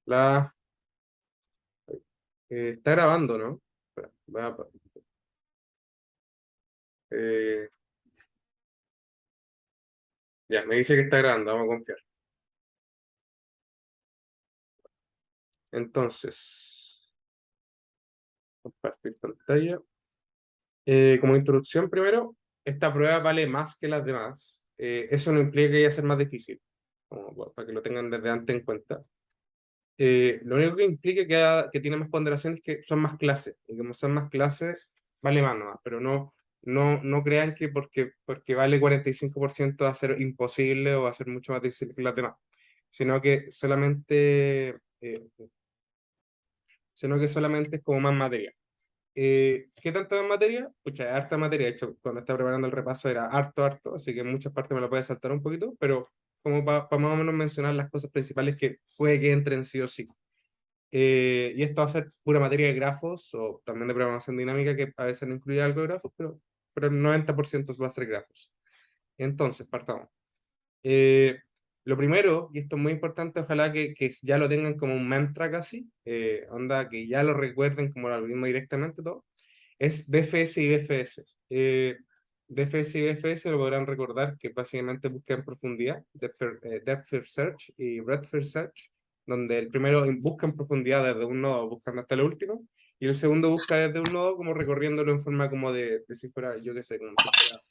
La, está grabando, ¿no? Espera, eh, ya, me dice que está grabando, vamos a confiar. Entonces, compartir pantalla. Como introducción, primero, esta prueba vale más que las demás. Eso no implica que vaya a ser más difícil, para que lo tengan desde antes en cuenta. Lo único que implica que tiene más ponderación es que son más clases, y como son más clases, vale más nomás, pero no crean que porque vale 45% va a ser imposible o va a ser mucho más difícil que las demás, sino que solamente, es como más materia. ¿Qué tanto más materia? Pucha, harta materia. De hecho, cuando estaba preparando el repaso era harto, así que en muchas partes me lo puede saltar un poquito, pero como para más o menos mencionar las cosas principales que puede que entren sí o sí. Y esto va a ser pura materia de grafos o también de programación dinámica, que a veces no incluye algo de grafos, pero el 90% va a ser grafos. Entonces, partamos. Eh, lo primero, y esto es muy importante, ojalá que ya lo tengan como un mantra casi, onda, que ya lo recuerden como el algoritmo directamente todo, es DFS y BFS. DFS y BFS lo podrán recordar que básicamente busca en profundidad, Depth First Search y Breadth First Search, donde el primero busca en profundidad desde un nodo buscando hasta el último, y el segundo busca desde un nodo como recorriéndolo en forma como de si fuera, yo qué sé, como si fuera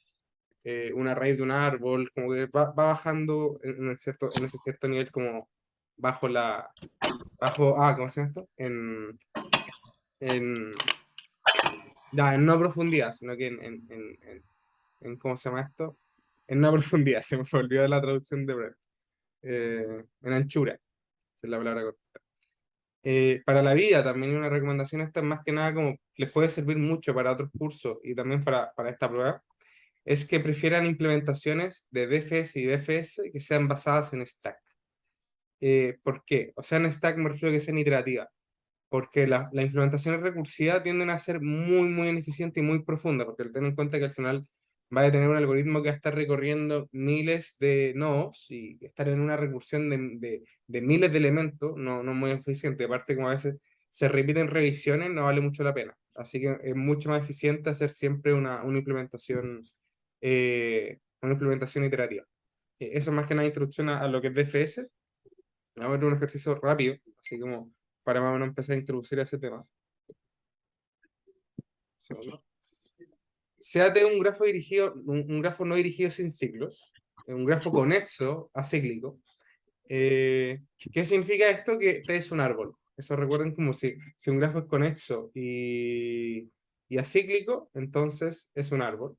una raíz de un árbol, como que va bajando en ese cierto nivel como bajo ¿cómo se llama esto? En, ya, en no profundidad, sino que ¿cómo se llama esto? En no profundidad, se me olvidó la traducción de breadth. En anchura, esa es la palabra correcta. Para la vida también una recomendación esta es más que nada como les puede servir mucho para otros cursos y también para esta prueba, es que prefieran implementaciones de DFS y BFS que sean basadas en stack. ¿Por qué? O sea, en stack me refiero a que sean iterativas, porque la implementación recursiva tienden a ser muy ineficiente y muy profunda, porque ten en cuenta que al final va a tener un algoritmo que va a estar recorriendo miles de nodos y estar en una recursión de miles de elementos no muy eficiente. Aparte, como a veces se repiten revisiones, no vale mucho la pena. Así que es mucho más eficiente hacer siempre una implementación iterativa. Eso es más que nada introducción a lo que es DFS. Vamos a ver un ejercicio rápido, así como para más o menos empezar a introducir ese tema. Segundo. Séate un grafo dirigido, un grafo no dirigido sin ciclos, un grafo conexo acíclico. ¿Qué significa esto? Que este es un árbol. Eso recuerden como si un grafo es conexo y acíclico, entonces es un árbol.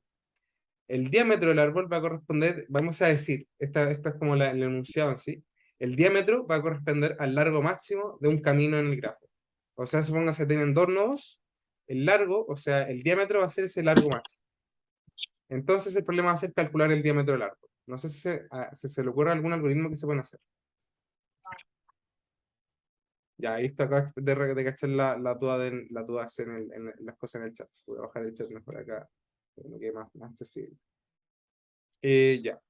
El diámetro del árbol va a corresponder, vamos a decir, esta es como el enunciado en sí, el diámetro va a corresponder al largo máximo de un camino en el grafo. O sea, supóngase tienen dos nodos, el largo, o sea, el diámetro va a ser ese largo máximo. Entonces el problema va a ser calcular el diámetro del árbol. No sé si se le ocurre algún algoritmo que se pueda hacer. Ya, ahí está acá de cachar las dudas en las cosas en el chat. Voy a bajar el chat mejor acá, para que quede más accesible. Ya.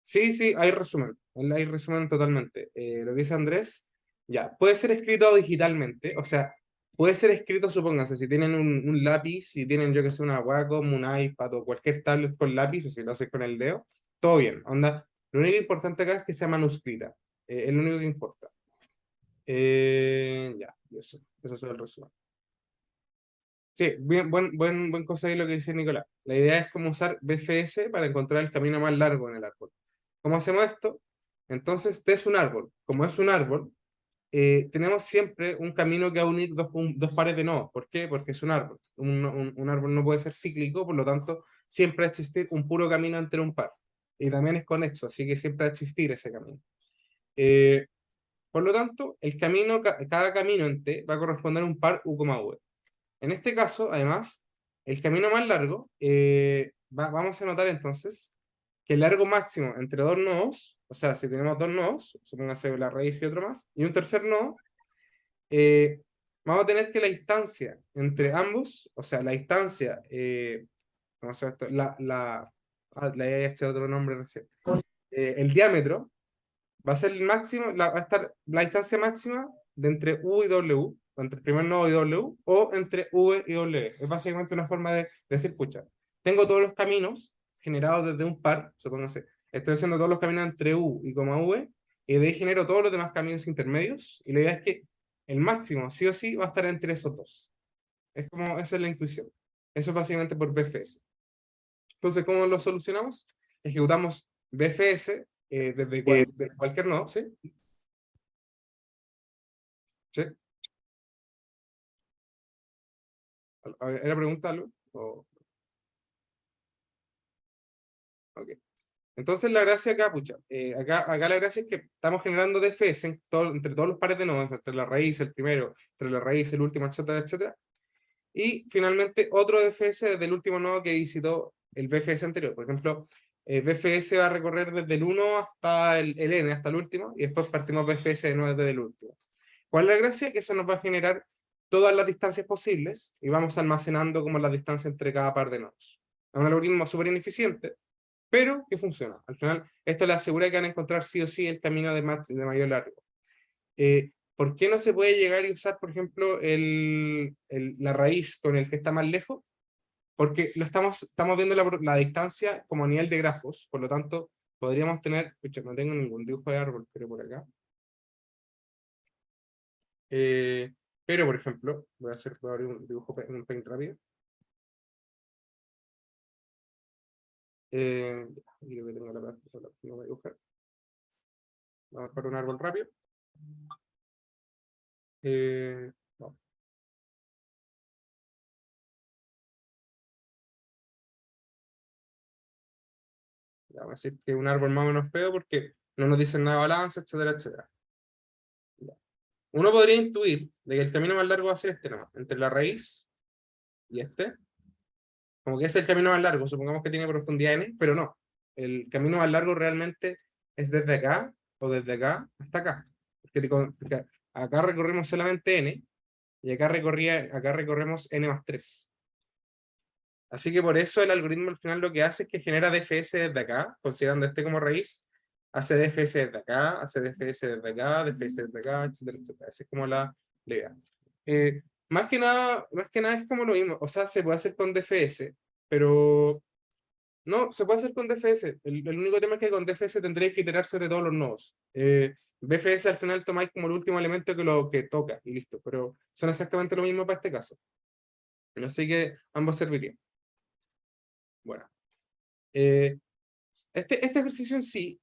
Sí, hay resumen totalmente. Lo que dice Andrés, ya, puede ser escrito digitalmente, o sea, puede ser escrito, supóngase, si tienen un lápiz, si tienen, yo que sé, una Wacom, un iPad o cualquier tablet con lápiz, o si lo haces con el dedo, todo bien, onda. Lo único importante acá es que sea manuscrita, es lo único que importa. Ya, eso es el resumen. Sí, bien, buen cosa ahí lo que dice Nicolás. La idea es como usar BFS para encontrar el camino más largo en el árbol. ¿Cómo hacemos esto? Entonces, este es un árbol. Como es un árbol, tenemos siempre un camino que va a unir dos pares de nodos. ¿Por qué? Porque es un árbol. Un árbol no puede ser cíclico, por lo tanto, siempre va a existir un puro camino entre un par. Y también es conexo, así que siempre va a existir ese camino. Eh, por lo tanto, cada camino en T va a corresponder a un par U, V. En este caso, además, el camino más largo, vamos a notar entonces que el largo máximo entre dos nodos, o sea, si tenemos dos nodos, supóngase la raíz y otro más, y un tercer nodo, eh, vamos a tener que la distancia entre ambos, o sea, la distancia, ¿cómo se llama esto? Le he hecho otro nombre recién. El diámetro va a ser el máximo, va a estar la distancia máxima de entre U y W, o entre el primer nodo y W, o entre V y W. Es básicamente una forma de decir, pucha, tengo todos los caminos generados desde un par, supóngase, estoy haciendo todos los caminos entre U y coma V, y de ahí genero todos los demás caminos intermedios, y la idea es que el máximo, sí o sí, va a estar entre esos dos. Es como, esa es la intuición. Eso es básicamente por BFS. Entonces, ¿cómo lo solucionamos? Ejecutamos BFS desde cualquier nodo, ¿sí? ¿Sí? ¿Era preguntarlo? Ok. Entonces, la gracia acá, pucha, acá la gracia es que estamos generando DFS entre todos los pares de nodos, entre la raíz, el primero, entre la raíz, el último, etcétera, etcétera. Y finalmente, otro DFS desde el último nodo que visitó el BFS anterior. Por ejemplo, BFS va a recorrer desde el 1 hasta el N, hasta el último, y después partimos BFS de nuevo desde el último. ¿Cuál es la gracia? Que eso nos va a generar todas las distancias posibles y vamos almacenando como la distancia entre cada par de nodos. Es un algoritmo súper ineficiente, pero que funciona. Al final, esto le asegura que van a encontrar sí o sí el camino de mayor largo. ¿Por qué no se puede llegar y usar, por ejemplo, la raíz con el que está más lejos? Porque estamos viendo la distancia como a nivel de grafos, por lo tanto, podríamos tener, escucha, no tengo ningún dibujo de árbol, pero por acá. Pero, por ejemplo, voy a abrir un dibujo en un Paint rápido. Creo que tengo la plástica, no voy a dibujar. Vamos a poner un árbol rápido. Vamos. Vamos a decir que es un árbol más o menos feo porque no nos dicen nada de balance, etcétera, etcétera. Ya. Uno podría intuir de que el camino más largo va a ser este nomás, entre la raíz y este. Como que es el camino más largo, supongamos que tiene profundidad n, pero no. El camino más largo realmente es desde acá o desde acá hasta acá. Porque acá recorrimos solamente n y acá recorremos n más 3. Así que por eso el algoritmo al final lo que hace es que genera DFS desde acá, considerando este como raíz, hace DFS desde acá, hace DFS desde acá, DFS desde acá, etcétera, etcétera. Esa es como la idea. Más que nada es como lo mismo, o sea, se puede hacer con DFS, pero no, se puede hacer con DFS. El único tema es que con DFS tendréis que iterar sobre todos los nodos. BFS al final tomáis como el último elemento que lo que toca y listo, pero son exactamente lo mismo para este caso. Así que ambos servirían. Bueno, este ejercicio en sí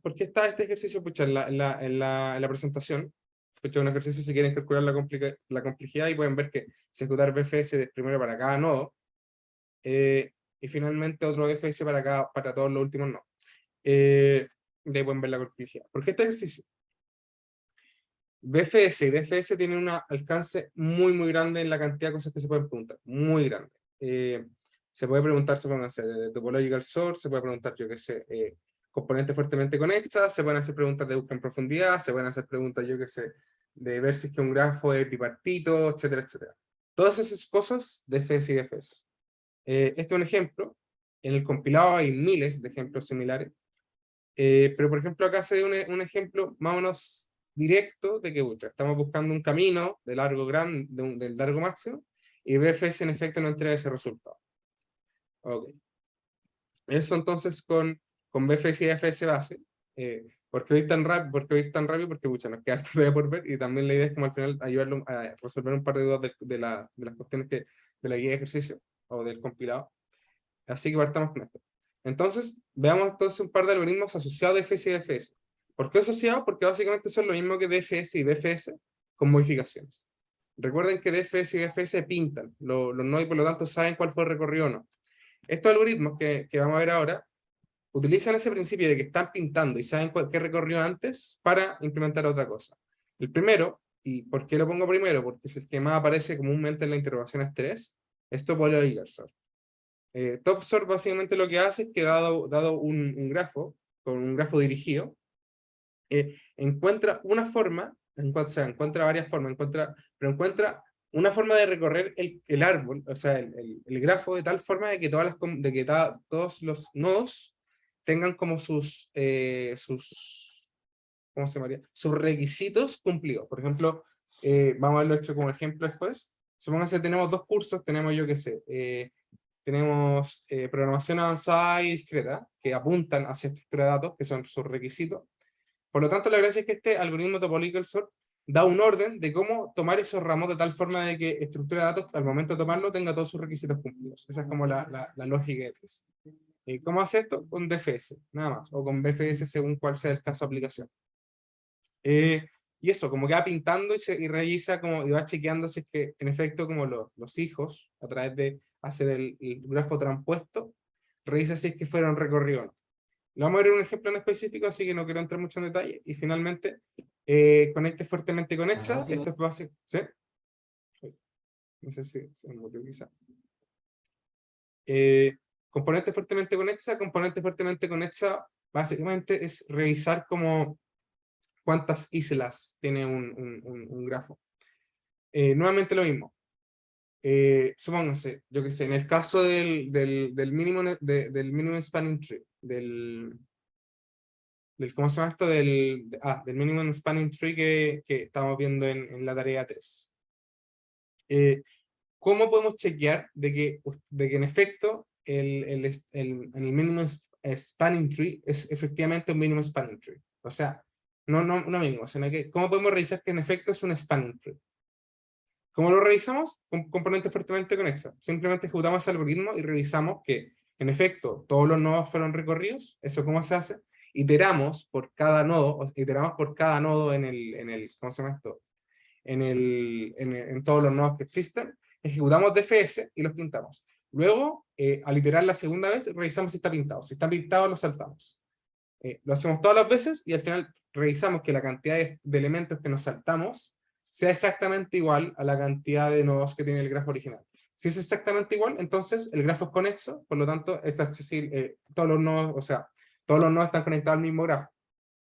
¿por qué está este ejercicio? Pucha, en la presentación. Pucha, un ejercicio si quieren calcular la complejidad y pueden ver que se ejecutar BFS primero para cada nodo y finalmente otro BFS para todos los últimos nodos. De ahí pueden ver la complejidad. ¿Por qué este ejercicio? BFS y DFS tienen un alcance muy, muy grande en la cantidad de cosas que se pueden preguntar. Muy grande. Se puede preguntar, supónganse, de topological source, se puede preguntar, yo qué sé, componentes fuertemente conexas, se pueden hacer preguntas de búsqueda en profundidad, se pueden hacer preguntas, yo qué sé, de ver si es que un grafo es bipartito, etcétera, etcétera. Todas esas cosas, DFS y DFS. Este es un ejemplo. En el compilado hay miles de ejemplos similares. Pero, por ejemplo, acá se ve un ejemplo más o menos directo de que estamos buscando un camino de largo del largo máximo y BFS en efecto no entrega ese resultado. Ok. Eso entonces con BFS y DFS base. ¿Por qué ir tan rápido? Porque nos queda harto todavía por ver y también la idea es como al final ayudarlo a resolver un par de dudas de las cuestiones de la guía de ejercicio o del compilado. Así que partamos con esto. Entonces, veamos entonces un par de algoritmos asociados a DFS y DFS. ¿Por qué asociados? Porque básicamente son lo mismo que DFS y BFS con modificaciones. Recuerden que DFS y BFS pintan los nodos y por lo tanto saben cuál fue el recorrido o no. Estos algoritmos que vamos a ver ahora utilizan ese principio de que están pintando y saben qué recorrió antes para implementar otra cosa. El primero, ¿y por qué lo pongo primero? Porque es el que más aparece comúnmente en la interrogación estrés, es topological sort. TopSort básicamente lo que hace es que dado un grafo, con un grafo dirigido, encuentra una forma, encuentra varias formas, pero encuentra una forma de recorrer el árbol, o sea, el grafo de tal forma de que todos los nodos tengan como ¿cómo se llamaría? Sus requisitos cumplidos. Por ejemplo, vamos a verlo hecho como ejemplo después. Supongamos que tenemos dos cursos, tenemos yo qué sé, tenemos programación avanzada y discreta, que apuntan hacia estructura de datos, que son sus requisitos. Por lo tanto, la gracia es que este algoritmo topological sort da un orden de cómo tomar esos ramos de tal forma de que estructura de datos, al momento de tomarlo, tenga todos sus requisitos cumplidos. Esa es como la lógica de tres. ¿Cómo hace esto? Con DFS, nada más, o con BFS según cuál sea el caso de aplicación. Y eso, como que va pintando y revisa como, y va chequeando si es que, en efecto, como los hijos, a través de hacer el grafo transpuesto, revisa si es que fueron recorridos o no. Le vamos a ver un ejemplo en específico, así que no quiero entrar mucho en detalle. Y finalmente, conecte fuertemente con Exa. Esto es básico. ¿Sí? No sé si se me movió quizá. Componente fuertemente con Exa. Componente fuertemente con Exa, básicamente es revisar como cuántas islas tiene un grafo. Nuevamente lo mismo. Supónganse, yo que sé, en el caso del minimum spanning tree, ¿cómo se llama esto? Del minimum spanning tree que estamos viendo en la tarea 3. ¿Cómo podemos chequear de que en efecto el minimum spanning tree es efectivamente un minimum spanning tree? O sea, no mínimo, sino que ¿cómo podemos revisar que en efecto es un spanning tree? ¿Cómo lo revisamos? Con componente fuertemente conexa. Simplemente ejecutamos ese algoritmo y revisamos que, en efecto, todos los nodos fueron recorridos. ¿Eso cómo se hace? Iteramos por cada nodo, ¿cómo se llama esto? En todos los nodos que existen. Ejecutamos DFS y los pintamos. Luego, al iterar la segunda vez, revisamos si está pintado. Si está pintado, lo saltamos. Lo hacemos todas las veces y al final revisamos que la cantidad de elementos que nos saltamos sea exactamente igual a la cantidad de nodos que tiene el grafo original. Si es exactamente igual, entonces el grafo es conexo, por lo tanto es accesible, todos los nodos, o sea, todos los nodos están conectados al mismo grafo.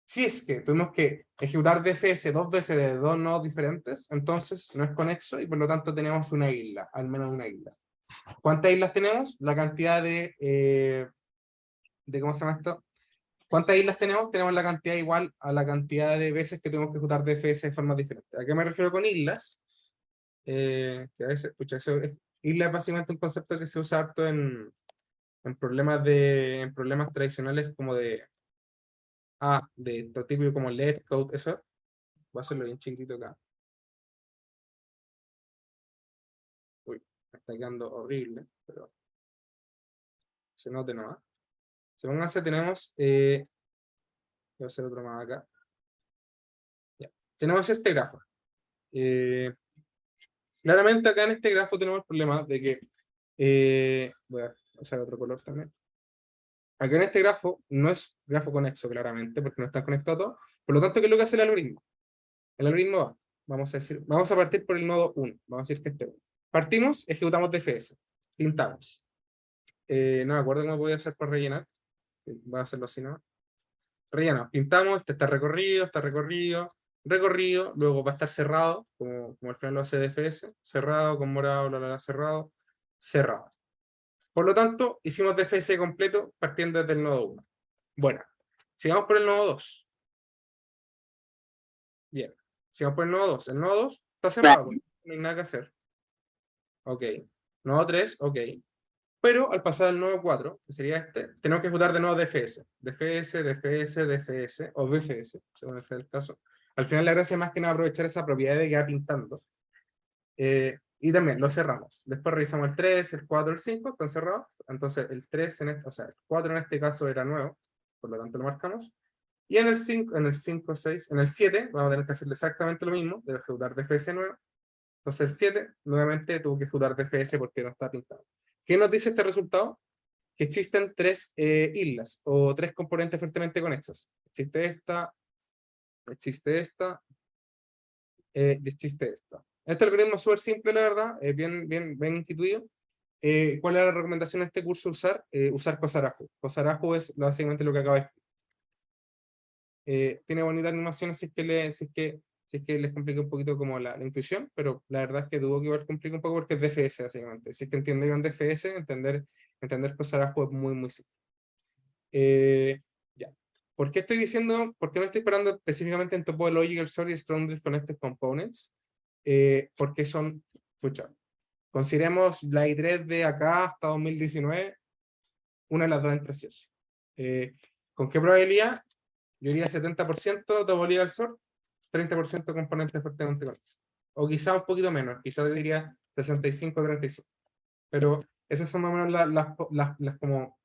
Si es que tuvimos que ejecutar DFS dos veces de dos nodos diferentes, entonces no es conexo y por lo tanto tenemos una isla, al menos una isla. ¿Cuántas islas tenemos? La cantidad ¿cómo se llama esto? ¿Cuántas islas tenemos? Tenemos la cantidad igual a la cantidad de veces que tenemos que ejecutar DFS de forma diferente. ¿A qué me refiero con islas? Que a veces, isla es básicamente un concepto que se usa harto en problemas tradicionales como de lo típico como Let Code, eso. Voy a hacerlo bien chiquitito acá. Uy, me está quedando horrible, pero se note nomás. Según hace tenemos, voy a hacer otro más acá. Ya. Tenemos este grafo. Claramente acá en este grafo tenemos el problema de que, voy a usar otro color también. Acá en este grafo no es grafo conexo claramente, porque no están conectados todos. Por lo tanto, ¿qué es lo que hace el algoritmo? El algoritmo vamos a partir por el nodo 1. Vamos a decir que este 1. Partimos, ejecutamos DFS. Pintamos. No me acuerdo cómo voy a hacer para rellenar. Voy a hacerlo así, ¿no? Rellenamos, pintamos, este está recorrido, luego va a estar cerrado, como al final lo hace DFS, cerrado, con morado, cerrado, cerrado. Por lo tanto, hicimos DFS completo partiendo desde el nodo 1. Bueno, sigamos por el nodo 2. Bien, sigamos por el nodo 2. El nodo 2 está cerrado, no hay nada que hacer. Ok. Nodo 3, ok. Pero al pasar al nodo 4, que sería este, tenemos que ejecutar de nuevo DFS. DFS, o BFS, según sea el caso. Al final la gracia es más que nada aprovechar esa propiedad de quedar pintando. Y también lo cerramos. Después revisamos el 3, el 4, el 5, están cerrados. Entonces el 3, o sea, el 4 en este caso era nuevo, por lo tanto lo marcamos. Y en el 5, 6, en el 7, vamos a tener que hacer exactamente lo mismo, de ejecutar DFS nuevo. Entonces el 7, nuevamente tuvo que ejecutar DFS porque no está pintado. ¿Qué nos dice este resultado? Que existen tres islas o tres componentes fuertemente conexos. Existe esta, existe esta, y existe esta. Este algoritmo es súper simple, la verdad, es bien instituido. ¿Cuál es la recomendación de este curso usar? Usar Cosarajo. Cosarajo es básicamente lo que acaba de explicar. Tiene bonita animación, si es que les complica un poquito como la intuición, pero la verdad es que dudo que igual complica un poco porque es DFS, básicamente. Si es que entienden DFS, entender Cosarajo es muy simple. Ya. ¿Por qué estoy diciendo, por qué me estoy parando específicamente en Topological Sort y Strongly Connected Components? Porque son, escucha, consideremos la I3 de acá hasta 2019, una de las dos entre sí. ¿Con qué probabilidad? Yo diría 70% Topological Sort, 30% componentes fuertemente conexos. O quizá un poquito menos, quizá diría 65-35. Pero esas son más o menos las como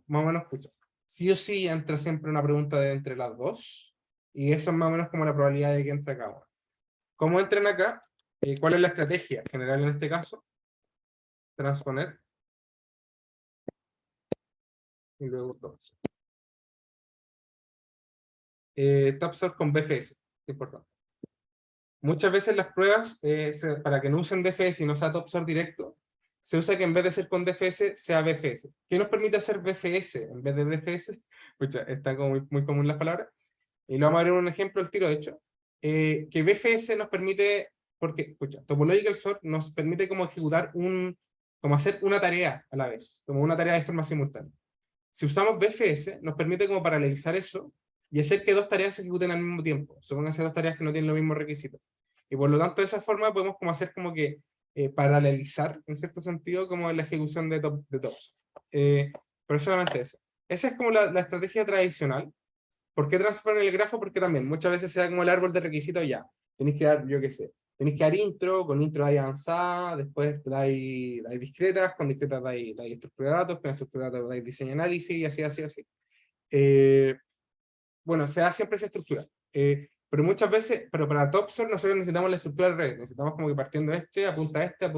más o menos, escucha. Sí o sí entra siempre una pregunta de entre las dos, y eso es más o menos como la probabilidad de que entre acá. ¿Cómo entren acá? ¿Cuál es la estrategia general en este caso? Transponer y luego tops. Topsort con BFS, importante. Muchas veces las pruebas, para que no usen DFS y no sea Topsort directo, se usa que en vez de ser con DFS, sea BFS. ¿Qué nos permite hacer BFS en vez de DFS? Escucha, está como muy común las palabras. Y lo vamos a ver en un ejemplo al tiro, de hecho. Que BFS nos permite, porque, escucha, Topological Sort nos permite como ejecutar como hacer una tarea a la vez, como una tarea de forma simultánea. Si usamos BFS, nos permite como paralelizar eso y hacer que dos tareas se ejecuten al mismo tiempo. Supónganse dos tareas que no tienen los mismos requisitos. Y por lo tanto, de esa forma podemos como hacer como que paralelizar, en cierto sentido, como la ejecución de TOPS. Pero solamente eso. Esa es como la estrategia tradicional. ¿Por qué transponer el grafo? Porque también muchas veces se da como el árbol de requisitos ya. Tenéis que dar, yo qué sé, tenéis que dar intro, con intro dais avanzada, después dais discretas, con discretas dais estructura de datos, con estructura de datos dais diseño análisis, y así. Bueno, se da siempre esa estructura. Pero muchas veces, pero para Topsort nosotros necesitamos la estructura al revés. Necesitamos como que partiendo de apunta a este,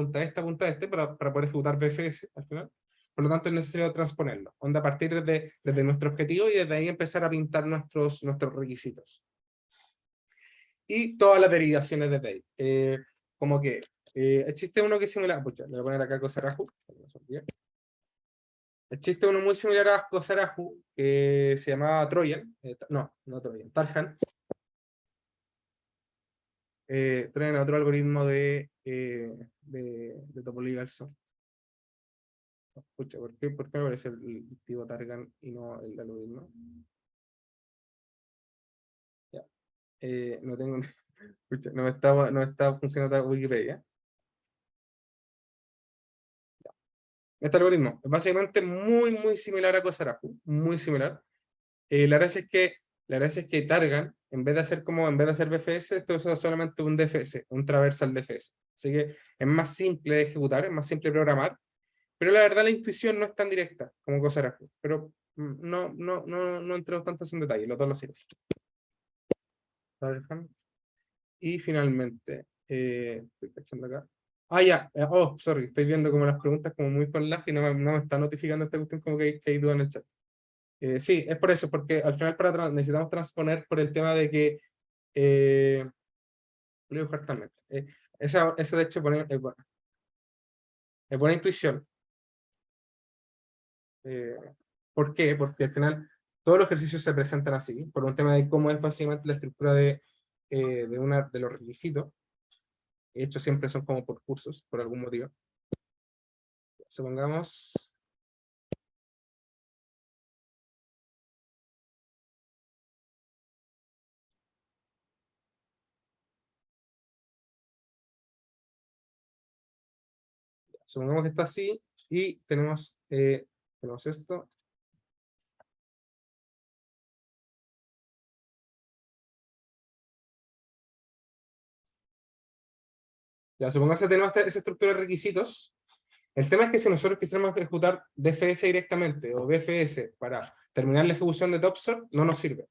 para poder ejecutar BFS al final. Por lo tanto, es necesario transponerlo. Onda, a partir desde nuestro objetivo y desde ahí empezar a pintar nuestros requisitos. Y todas las derivaciones desde ahí. Como que existe uno que es similar. Pucha, le voy a poner acá Cosarahu. Existe uno muy similar a Cosarahu que se llamaba Trojan. No Trojan, Tarjan. Traen otro algoritmo de Topological Sort. Escucha, ¿por qué me aparece el tipo Targan y no el algoritmo? Ya. No tengo. Escucha, no me está funcionando Wikipedia. Este algoritmo es básicamente muy similar a Cosarahu, muy similar. La gracia es que Targan, en vez de hacer BFS, esto usa solamente un DFS, un traversal DFS. Así que es más simple de ejecutar, es más simple de programar, pero la verdad la intuición no es tan directa como Cosarahu. Pero no entremos tanto en detalle, los dos lo sirven. Y finalmente, estoy cachando acá. Ya, sorry, estoy viendo como las preguntas como muy con lag y no me está notificando esta cuestión como que hay duda en el chat. Sí, es por eso, porque al final necesitamos transponer por el tema de que voy a dibujar también. Eso de hecho es buena intuición. Eh, ¿Por qué? Porque al final todos los ejercicios se presentan así, por un tema de cómo es básicamente la estructura de los requisitos. De hecho, siempre son como por cursos, por algún motivo. Supongamos. Supongamos que está así y tenemos esto. Ya, supongamos que tenemos esa estructura de requisitos. El tema es que si nosotros quisiéramos ejecutar DFS directamente o BFS para terminar la ejecución de Topsort, no nos sirve.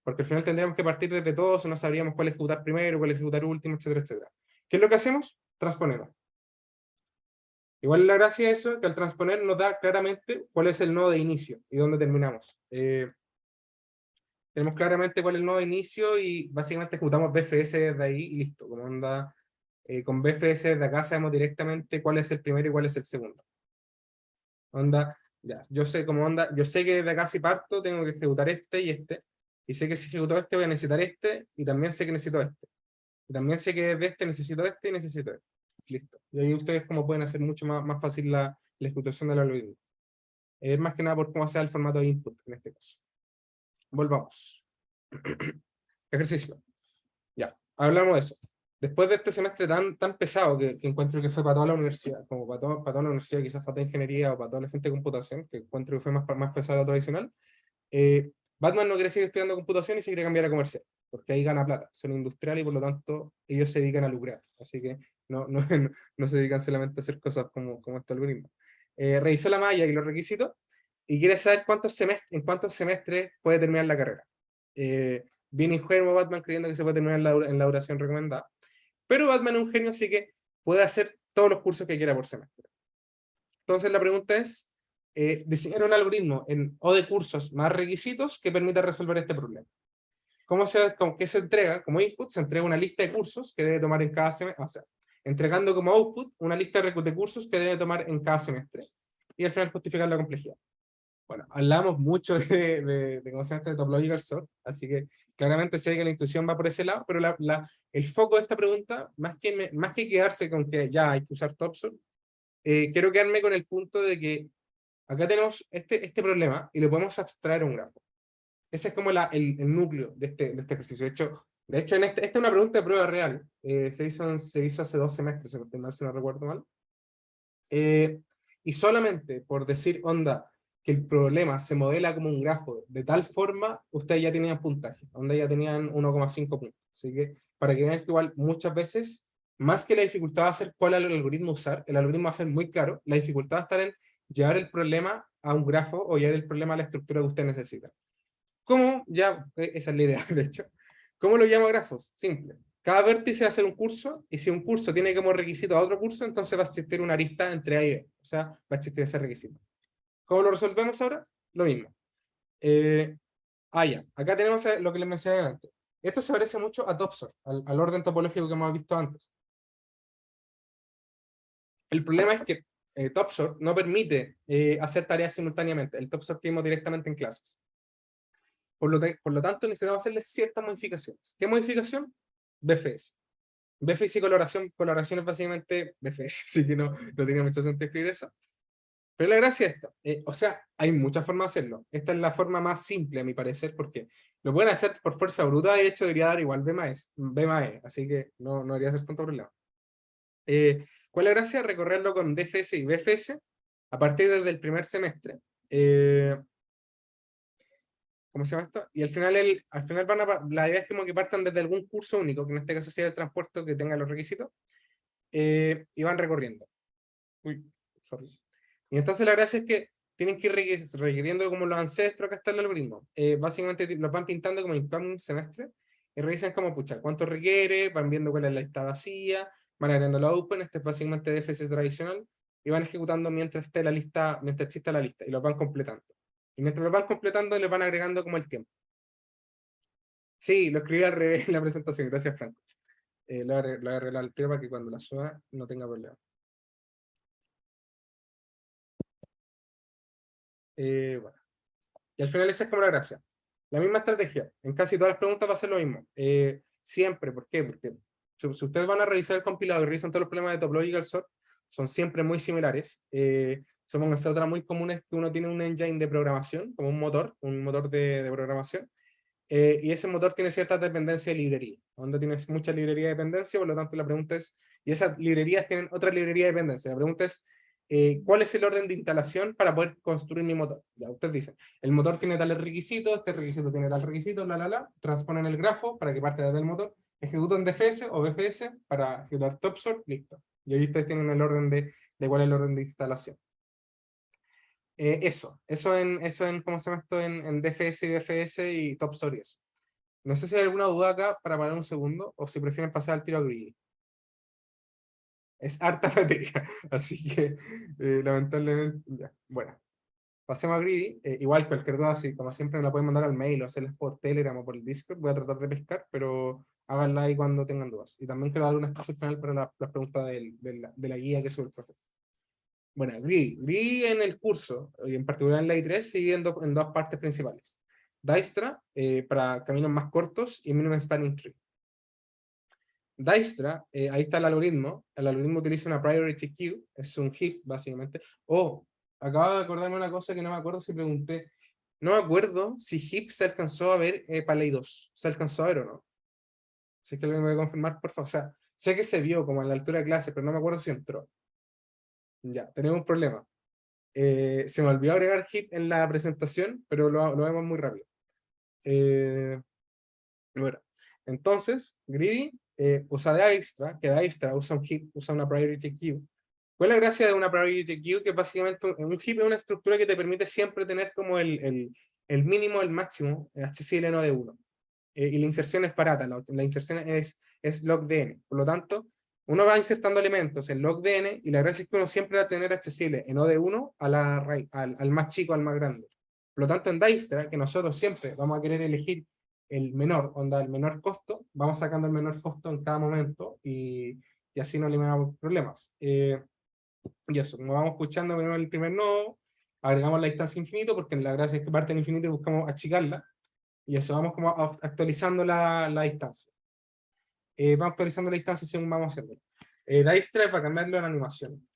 Porque al final tendríamos que partir desde todos, no sabríamos cuál ejecutar primero, cuál ejecutar último, etcétera. ¿Qué es lo que hacemos? Transponemos. Igual la gracia de eso es que al transponer nos da claramente cuál es el nodo de inicio y dónde terminamos. Tenemos claramente cuál es el nodo de inicio y básicamente ejecutamos BFS desde ahí y listo. Como onda, con BFS desde acá sabemos directamente cuál es el primero y cuál es el segundo. Onda, ya, yo sé cómo onda, yo sé que desde acá si parto tengo que ejecutar este y este. Y sé que si ejecuto este voy a necesitar este, y también sé que necesito este. Y también sé que desde este necesito este y necesito este. Listo. Y ahí ustedes como pueden hacer mucho más fácil la ejecución del algoritmo. Es más que nada por cómo sea el formato de input en este caso. Volvamos. Ejercicio. Ya, hablamos de eso. Después de este semestre tan pesado que encuentro que fue para toda la universidad, como para toda la universidad, quizás para toda ingeniería o para toda la gente de computación, que encuentro que fue más pesado de lo tradicional, Batman no quiere seguir estudiando computación y se quiere cambiar a comercial, porque ahí gana plata, son industriales y por lo tanto ellos se dedican a lucrar, así que no se dedican solamente a hacer cosas como este algoritmo. Revisó la malla y los requisitos y quiere saber en cuántos semestres puede terminar la carrera. Bien ingenuo Batman creyendo que se puede terminar en la duración recomendada, pero Batman es un genio, así que puede hacer todos los cursos que quiera por semestre. Entonces la pregunta es, diseñar un algoritmo o de cursos más requisitos que permita resolver este problema. ¿Qué se entrega? Como input se entrega una lista de cursos que debe tomar en cada semestre, o sea, entregando como output una lista de cursos que debe tomar en cada semestre. Y al final justificar la complejidad. Bueno, hablamos mucho ¿cómo se llama? De topological sort, así que claramente sé que la intuición va por ese lado, pero el foco de esta pregunta, más que quedarse con que ya hay que usar topsort, quiero quedarme con el punto de que acá tenemos este problema y lo podemos abstraer a un grafo. Ese es como el núcleo de este ejercicio. De hecho esta es una pregunta de prueba real. Se hizo hace 2 semestres, si no recuerdo mal. Y solamente por decir, onda, que el problema se modela como un grafo de tal forma, ustedes ya tenían puntaje, donde ya tenían 1,5 puntos. Así que, para que vean que igual muchas veces, más que la dificultad va a ser cuál es el algoritmo usar, el algoritmo va a ser muy claro, la dificultad va a estar en llevar el problema a un grafo o llevar el problema a la estructura que usted necesita. ¿Cómo? Ya, esa es la idea, de hecho. ¿Cómo lo llamo grafos? Simple. Cada vértice va a ser un curso, y si un curso tiene como requisito a otro curso, entonces va a existir una arista entre A y B. O sea, va a existir ese requisito. ¿Cómo lo resolvemos ahora? Lo mismo. Ya. Acá tenemos lo que les mencioné antes. Esto se parece mucho a topsort, al orden topológico que hemos visto antes. El problema es que topsort no permite hacer tareas simultáneamente. El topsort que vimos directamente en clases. Por lo tanto, necesitamos hacerle ciertas modificaciones. ¿Qué modificación? BFS. BFS y coloración es básicamente BFS, así que no tiene mucho sentido escribir eso. Pero la gracia es esta. O sea, hay muchas formas de hacerlo. Esta es la forma más simple, a mi parecer, porque lo pueden hacer por fuerza bruta, de hecho debería dar igual B más E, así que no debería ser tanto problema. ¿Cuál es la gracia? Recorrerlo con DFS y BFS a partir del primer semestre. ¿Cómo se llama esto? Y al final la idea es como que partan desde algún curso único, que en este caso sea el transporte que tenga los requisitos, y van recorriendo. Uy, sorry. Y entonces la gracia es que tienen que ir requiriendo como los ancestros, acá está el algoritmo. Básicamente los van pintando como en un semestre, y revisan como, pucha, cuánto requiere, van viendo cuál es la lista vacía, van agregando la open, este es básicamente DFS tradicional, y van ejecutando mientras exista la lista, y los van completando. Y mientras lo van completando, le van agregando como el tiempo. Sí, lo escribí al revés en la presentación, gracias Franco. Lo voy a arreglar al tiro para que cuando la suba no tenga problema. Bueno. Y al final esa es como la gracia. La misma estrategia. En casi todas las preguntas va a ser lo mismo. Siempre, ¿por qué? Porque si ustedes van a revisar el compilado y revisan todos los problemas de topological sort, son siempre muy similares. Son otras muy comunes que uno tiene un engine de programación, como un motor de programación, y ese motor tiene cierta dependencia de librería, donde tienes mucha librería de dependencia, por lo tanto la pregunta es, y esas librerías tienen otra librería de dependencia, la pregunta es, ¿cuál es el orden de instalación para poder construir mi motor? Ya, ustedes dicen, el motor tiene tales requisitos, este requisito tiene tal requisito, transponen el grafo para que parte desde el motor, ejecutan DFS o BFS para ejecutar topsort, listo. Y ahí ustedes tienen el orden de cuál es el orden de instalación. Eso en ¿cómo se llama esto? En DFS y DFS y topsort y eso. No sé si hay alguna duda acá para parar un segundo, o si prefieren pasar al tiro a Greedy. Es harta materia, así que lamentablemente, ya. Bueno, pasemos a Greedy. Igual cualquier duda, así como siempre me la pueden mandar al mail o hacerles por Telegram o por el Discord. Voy a tratar de pescar, pero háganla ahí cuando tengan dudas. Y también quiero dar un espacio final para las preguntas de la guía que sube el profe. Bueno, Greedy en el curso, y en particular en la I3, se divide en dos partes principales. Dijkstra, para caminos más cortos, y Minimum Spanning Tree. Dijkstra, ahí está el algoritmo utiliza una priority queue, es un heap básicamente, o acabo de acordarme una cosa que no me acuerdo si pregunté. No me acuerdo si HIP se alcanzó a ver para Ley 2. ¿Se alcanzó a ver o no? Si es que alguien me puede confirmar, por favor. O sea, sé que se vio como a la altura de clase, pero no me acuerdo si entró. Ya, tenemos un problema. Se me olvidó agregar HIP en la presentación, pero lo vemos muy rápido. Bueno, entonces, Greedy usa Dijkstra, que Dijkstra usa un heap, usa una priority queue. ¿Cuál es la gracia de una priority queue? Que básicamente un heap es una estructura que te permite siempre tener como el mínimo, el máximo, accesible no de uno. Y la inserción es barata, la inserción es logdn. Por lo tanto, uno va insertando elementos en logdn y la gracia es que uno siempre va a tener accesible en O de 1 al más chico, al más grande. Por lo tanto, en Dijkstra, que nosotros siempre vamos a querer elegir el menor, onda, el menor costo, vamos sacando el menor costo en cada momento y así no eliminamos problemas. Y eso, como vamos escuchando primero el primer nodo, agregamos la distancia infinito, porque la gracia es que parte del infinito y buscamos achicarla, y eso, vamos como actualizando la distancia. Vamos actualizando la distancia según vamos haciendo. Dijkstra para cambiarlo en animación.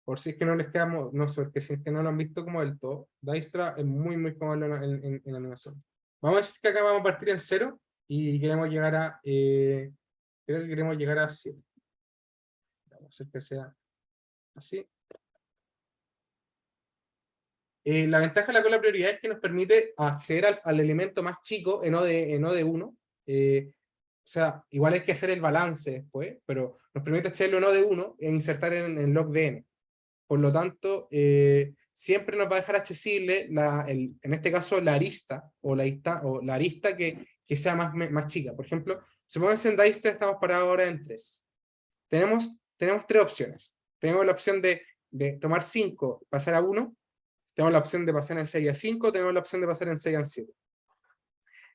Por si es que no les quedamos, no sé, porque si es que no lo han visto como del todo, Dijkstra es muy cómodo en animación. Vamos a decir que acá vamos a partir en 0 y queremos llegar a, creo que queremos llegar a 7. Vamos a hacer que sea así. La ventaja de la cola prioridad es que nos permite acceder al elemento más chico en O de 1. O sea, igual hay que hacer el balance después, pero nos permite hacerlo en O de 1 e insertar en logdn. Por lo tanto, siempre nos va a dejar accesible, en este caso, la arista o la arista que sea más chica. Por ejemplo, supongamos en Dijkstra estamos parados ahora en 3. Tenemos 3 opciones. Tenemos la opción de tomar 5, pasar a 1. Tenemos la opción de pasar en 6 a 5. Tenemos la opción de pasar en 6 a 7.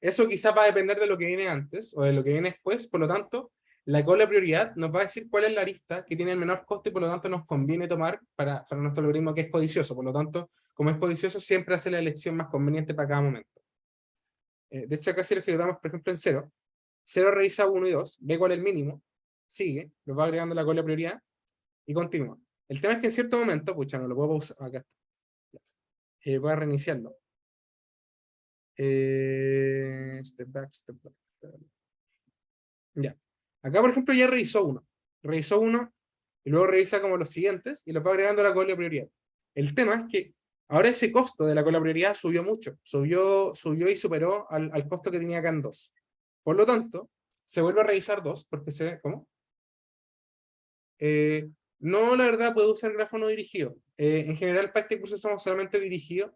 Eso quizás va a depender de lo que viene antes o de lo que viene después. Por lo tanto, la cola prioridad nos va a decir cuál es la arista que tiene el menor coste y por lo tanto nos conviene tomar para nuestro algoritmo que es codicioso. Por lo tanto, como es codicioso, siempre hace la elección más conveniente para cada momento. De hecho, acá si lo ejecutamos, por ejemplo, en 0, 0 revisa 1 y 2, ve cuál es el mínimo, sigue, lo va agregando la cola prioridad y continúa. El tema es que en cierto momento, pucha, no lo puedo pausar, acá está. Voy a reiniciarlo. Step back. Ya. Acá, por ejemplo, ya revisó uno y luego revisa como los siguientes y los va agregando a la cola prioridad. El tema es que ahora ese costo de la cola prioridad subió mucho, subió y superó al costo que tenía acá en 2. Por lo tanto, se vuelve a revisar 2 porque se ve, ¿cómo? No, la verdad, puedo usar grafo no dirigido. En general, para este curso usamos solamente dirigido.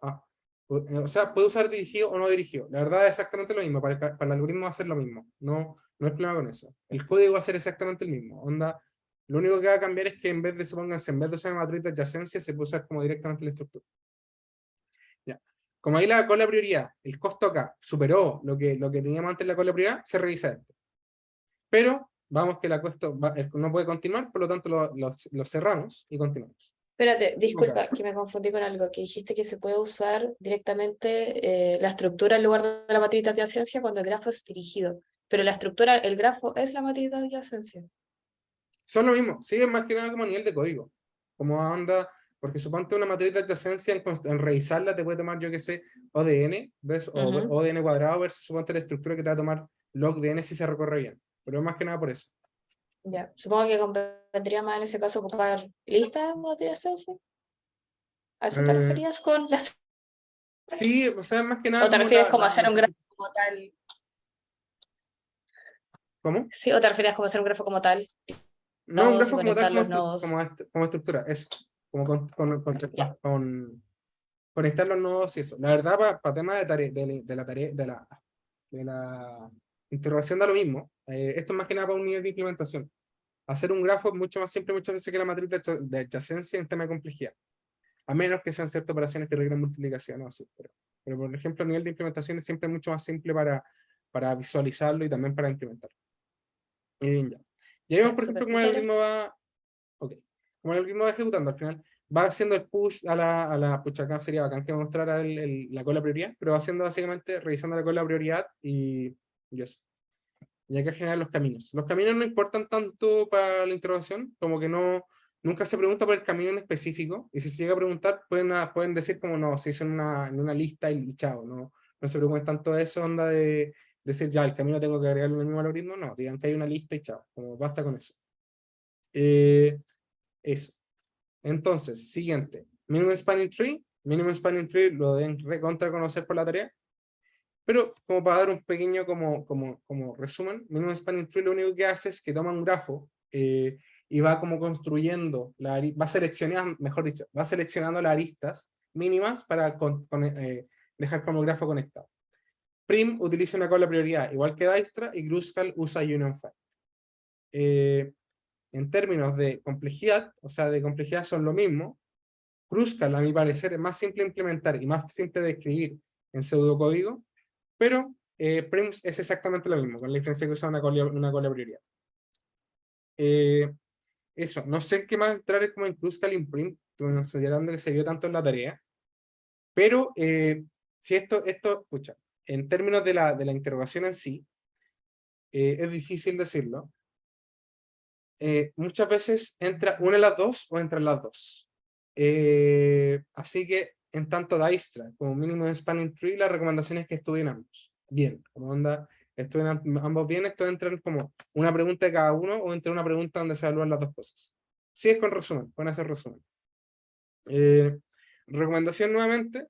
O sea, puedo usar dirigido o no dirigido. La verdad es exactamente lo mismo. Para el algoritmo va a ser lo mismo. No hay problema con eso. El código va a ser exactamente el mismo. Onda, lo único que va a cambiar es que en vez de, supónganse, en vez de usar una matriz de adyacencia, se puede usar como directamente la estructura. Ya. Como ahí con la prioridad, el costo acá superó lo que teníamos antes la con la prioridad, se revisa esto. Pero vamos que la costo no puede continuar, por lo tanto lo cerramos y continuamos. Espérate, disculpa, que me confundí con algo, que dijiste que se puede usar directamente la estructura en lugar de la matriz de adyacencia cuando el grafo es dirigido, pero la estructura, el grafo es la matriz de adyacencia. Son lo mismo, sí, es más que nada como nivel de código, como anda, porque suponte una matriz de adyacencia en revisarla te puede tomar, yo qué sé, O de n, ¿ves? O ODN cuadrado versus suponte la estructura que te va a tomar log de n si se recorre bien, pero es más que nada por eso. Ya, supongo que convendría más en ese caso ocupar listas de adyacencia. ¿A eso te referías con las? Sí, o sea, más que nada. ¿O te refieres como hacer un grafo como tal? ¿Cómo? Sí, ¿o te refieres como hacer un grafo como tal? No, un grafo como tal, como estructura, eso. Como conectar los nodos y eso. La verdad, para temas de la interrogación da lo mismo. Esto es más que nada para un nivel de implementación. Hacer un grafo es mucho más simple muchas veces que la matriz de adyacencia en tema de complejidad. A menos que sean ciertas operaciones que requieren multiplicación o así. Pero por ejemplo, a nivel de implementación es siempre mucho más simple para visualizarlo y también para implementarlo. Ya. Y ahí vemos, por ejemplo, cómo el algoritmo va. Ok. Como el algoritmo va ejecutando, al final va haciendo el push a la pucha, acá sería bacán que mostrara la cola prioridad, pero va haciendo básicamente, revisando la cola prioridad y eso. y acá generar los caminos. Los caminos no importan tanto para la interrogación, como que nunca se pregunta por el camino en específico, y si se llega a preguntar, pueden decir como no, se hizo en una lista y chao, no se preocupen tanto de eso, onda de decir ya, el camino tengo que agregarle un mismo algoritmo, no, digan que hay una lista y chao, como basta con eso. Eso. Entonces, siguiente, minimum spanning tree lo deben recontra conocer por la tarea, pero como para dar un pequeño como resumen, minimum spanning tree lo único que hace es que toma un grafo y va como construyendo, va seleccionando, mejor dicho, va seleccionando las aristas mínimas para dejar como grafo conectado. Prim utiliza una cola prioridad, igual que Dijkstra, y Kruskal usa Union Find. En términos de complejidad, o sea, de complejidad son lo mismo. Kruskal, a mi parecer, es más simple de implementar y más simple de escribir en pseudocódigo, pero Prim es exactamente lo mismo, con la diferencia que usa una cola prioridad. Eso, no sé qué más entrar como en Kruskal y Prim, considerando que se vio tanto en la tarea, pero si esto, escucha, en términos de la interrogación en sí, es difícil decirlo. Muchas veces entra una de las dos o entre las dos. Así que en tanto Dijkstra como mínimo en Spanning Tree, la recomendación es que estudien ambos. Bien, como onda, estudien ambos bien, esto entra como una pregunta de cada uno o entre una pregunta donde se evalúan las dos cosas. Sí, es con resumen, pueden hacer resumen. Recomendación nuevamente,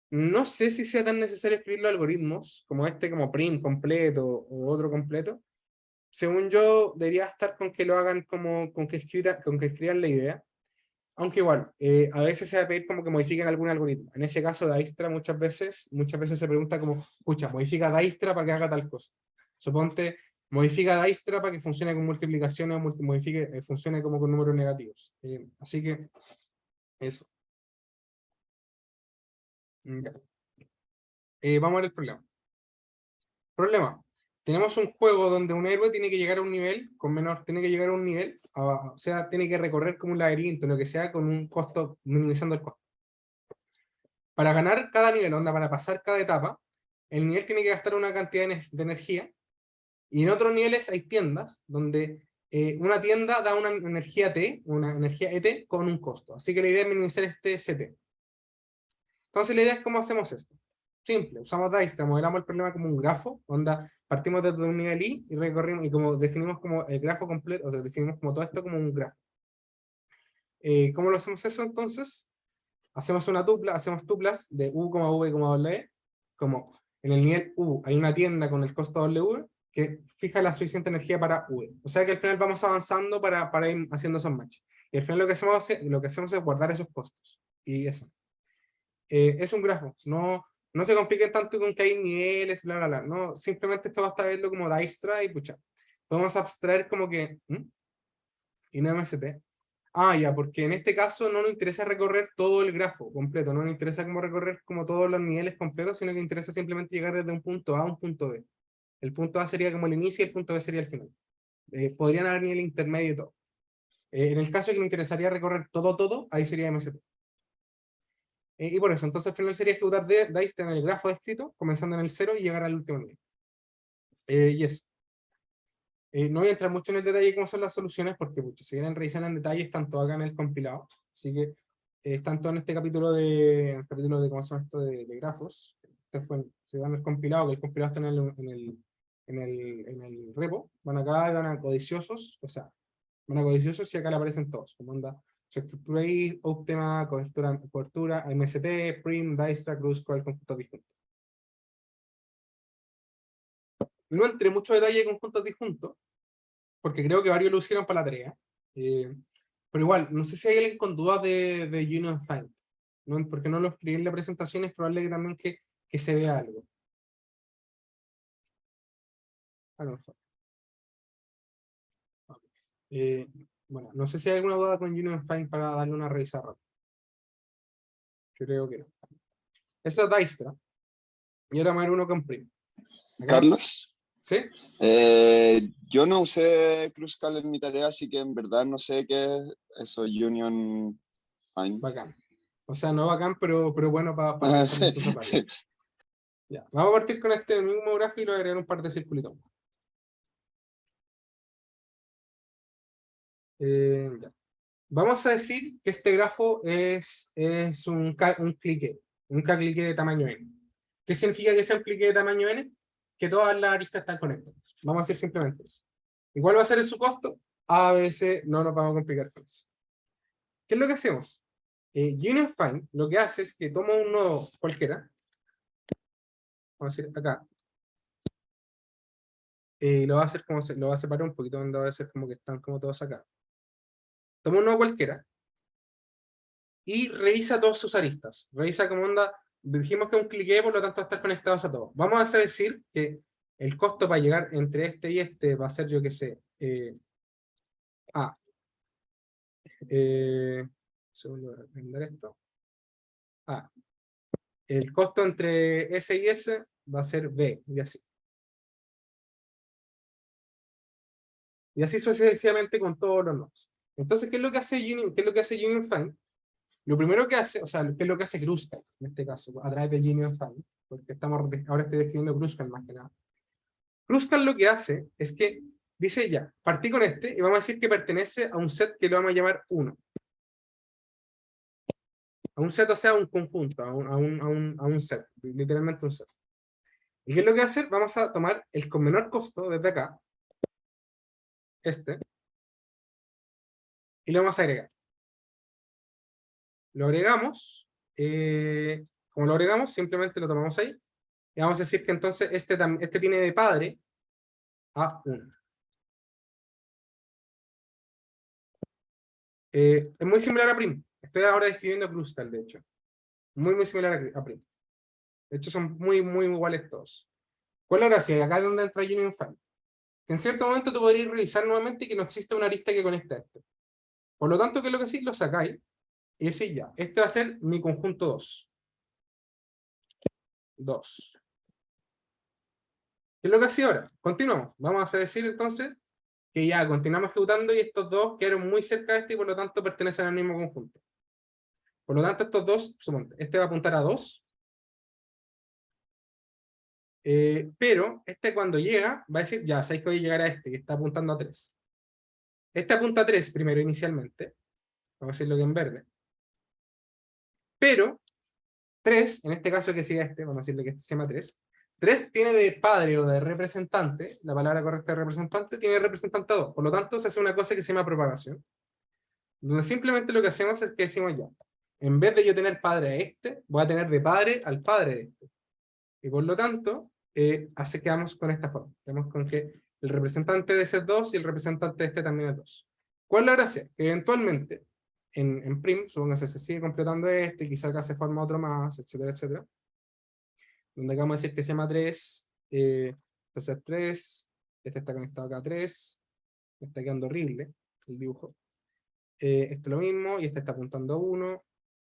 no sé si sea tan necesario escribir los algoritmos como este, como prim completo o otro completo. Según yo, debería estar con que lo hagan como con que escriban la idea. Aunque igual, a veces se va a pedir como que modifiquen algún algoritmo. En ese caso, Dijkstra muchas veces se pregunta como, escucha, modifica Dijkstra para que haga tal cosa. Suponte, modifica Dijkstra para que funcione con multiplicaciones o funcione como con números negativos. Así que, eso. Ya. Vamos a ver el problema. Problema. Tenemos un juego donde un héroe tiene que llegar a un nivel o sea, tiene que recorrer como un laberinto, lo que sea, con un costo, minimizando el costo. Para ganar cada nivel, onda, para pasar cada etapa, el nivel tiene que gastar una cantidad de energía, y en otros niveles hay tiendas, donde una tienda da una energía T, una energía ET, con un costo. Así que la idea es minimizar este CT. Entonces la idea es cómo hacemos esto. Simple, usamos Dijkstra, modelamos el problema como un grafo, onda, partimos desde un nivel I y recorrimos, y como definimos como el grafo completo, o sea, definimos como todo esto como un grafo. ¿Cómo lo hacemos eso entonces? Hacemos tuplas de U, V, W, como en el nivel U hay una tienda con el costo W que fija la suficiente energía para V. O sea que al final vamos avanzando para ir haciendo esos matches. Y al final lo que hacemos es guardar esos costos. Y eso. Es un grafo, no se compliquen tanto con que hay niveles, bla, bla, bla, no, simplemente esto basta verlo como Dijkstra y pucha, podemos abstraer como que, y no MST, ya, porque en este caso no nos interesa recorrer todo el grafo completo, no nos interesa como recorrer como todos los niveles completos, sino que interesa simplemente llegar desde un punto A a un punto B. El punto A sería como el inicio y el punto B sería el final. Podrían haber nivel intermedio y todo. En el caso de que me interesaría recorrer todo, ahí sería MST. Y por eso, entonces al final sería ejecutar Dijkstra en el grafo descrito, comenzando en el 0 y llegar al último nivel. Y eso. No voy a entrar mucho en el detalle de cómo son las soluciones, porque si quieren revisar en detalle, están todas acá en el compilado. Así que están todos en este capítulo de cómo se llama esto de grafos. Después se van al compilado, que el compilado está en el repo. Van acá y van a codiciosos, o sea, van a codiciosos y acá le aparecen todos. Como anda su estructura ahí, Optima, cobertura, MST, Prim, Dijkstra, Kruskal, conjuntos disjuntos. No entré mucho detalle de conjuntos disjuntos, porque creo que varios lo hicieron para la tarea. Pero igual, no sé si hay alguien con dudas de Union Find, ¿no? Porque no lo escribí en la presentación, es probable que también que se vea algo. A lo mejor. Bueno, no sé si hay alguna duda con Union Find para darle una revisada rápida. Creo que no. Eso es Dijkstra. Y ahora vamos a ver uno con Prim. Carlos, ¿Sí? yo no usé Kruskal en mi tarea, así que en verdad no sé qué es eso, Union Find. Bacán. O sea, no bacán, pero bueno para Sí. Ya. Vamos a partir con este mismo gráfico y lo agregar un par de circulitos. Ya. Vamos a decir que este grafo es un clique, un K-clique de tamaño n. ¿Qué significa que sea un clique de tamaño n? Que todas las aristas están conectadas. Vamos a decir simplemente eso. Igual va a ser su costo, a veces no nos vamos a complicar con eso. ¿Qué es lo que hacemos? Union Find lo que hace es que toma un nodo cualquiera, vamos a decir acá, lo va a hacer como lo va a separar un poquito, donde va a ser como que están como todos acá. Toma un nodo cualquiera y revisa todas sus aristas. Revisa como onda, dijimos que un clique, por lo tanto, estar conectados a todos. Vamos a decir que el costo para llegar entre este y este va a ser, yo qué sé, A. Segundo, vender esto. A. El costo entre S y S va a ser B, y así. Y así sucesivamente con todos los nodos. Entonces, ¿qué es lo que hace Union Find? Lo primero que hace, o sea, ¿qué es lo que hace Kruskal, en este caso, a través de Union Find? Porque ahora estoy describiendo Kruskal más que nada. Kruskal lo que hace es que dice ya, partí con este y vamos a decir que pertenece a un set que lo vamos a llamar 1. A un set, o sea, a un conjunto, a un set, literalmente un set. ¿Y qué es lo que va a hacer? Vamos a tomar el con menor costo desde acá, este, y lo vamos a agregar. Lo agregamos, como lo agregamos, simplemente lo tomamos ahí, y vamos a decir que entonces este tiene de padre a 1. Es muy similar a Prim. Estoy ahora describiendo Kruskal, de hecho. Muy similar a Prim. De hecho, son muy iguales todos. ¿Cuál es la gracia? Acá es donde entra Union Find. En cierto momento tú podrías revisar nuevamente que no existe una arista que conecte a esto. Por lo tanto, ¿qué es lo que sí? Lo sacáis y decís ya, este va a ser mi conjunto 2. 2. ¿Qué es lo que hacía ahora? Continuamos. Vamos a decir entonces que ya continuamos ejecutando y estos dos quedaron muy cerca de este y por lo tanto pertenecen al mismo conjunto. Por lo tanto, estos dos, suponte, este va a apuntar a 2. Pero este cuando llega va a decir, ya, sabéis que voy a llegar a este que está apuntando a 3. Este apunta a 3 primero inicialmente. Vamos a decirlo que en verde. Pero 3, en este caso que siga este, vamos a decirle que este se llama 3. 3 tiene de padre o de representante, la palabra correcta de representante, tiene representante a 2. Por lo tanto, se hace una cosa que se llama propagación. Donde simplemente lo que hacemos es que decimos ya, en vez de yo tener padre a este, voy a tener de padre al padre de este. Y por lo tanto, así quedamos con esta forma. Tenemos con que el representante de ese es 2 y el representante de este también es 2. ¿Cuál es la gracia? Que eventualmente, en Prim, supóngase, se sigue completando este, quizá acá se forma otro más, etcétera, etcétera. Donde acá vamos a decir que se llama 3, entonces 3, este está conectado acá a 3, me está quedando horrible el dibujo. Este es lo mismo, y este está apuntando a 1,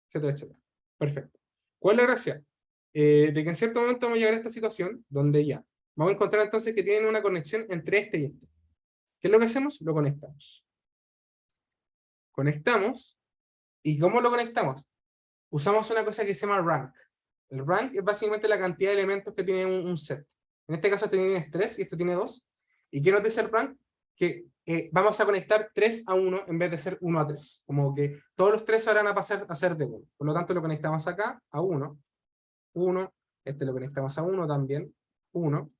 etcétera, etcétera. Perfecto. ¿Cuál es la gracia? De que en cierto momento vamos a llegar a esta situación donde ya, vamos a encontrar entonces que tienen una conexión entre este y este. ¿Qué es lo que hacemos? Lo conectamos. Conectamos, ¿y cómo lo conectamos? Usamos una cosa que se llama rank. El rank es básicamente la cantidad de elementos que tiene un set. En este caso este tiene 3 y este tiene 2. ¿Y qué nos dice el rank? Que vamos a conectar 3 a 1 en vez de ser 1 a 3. Como que todos los 3 van a pasar a ser de 1. Por lo tanto lo conectamos acá a 1. 1. Este lo conectamos a 1 también. 1.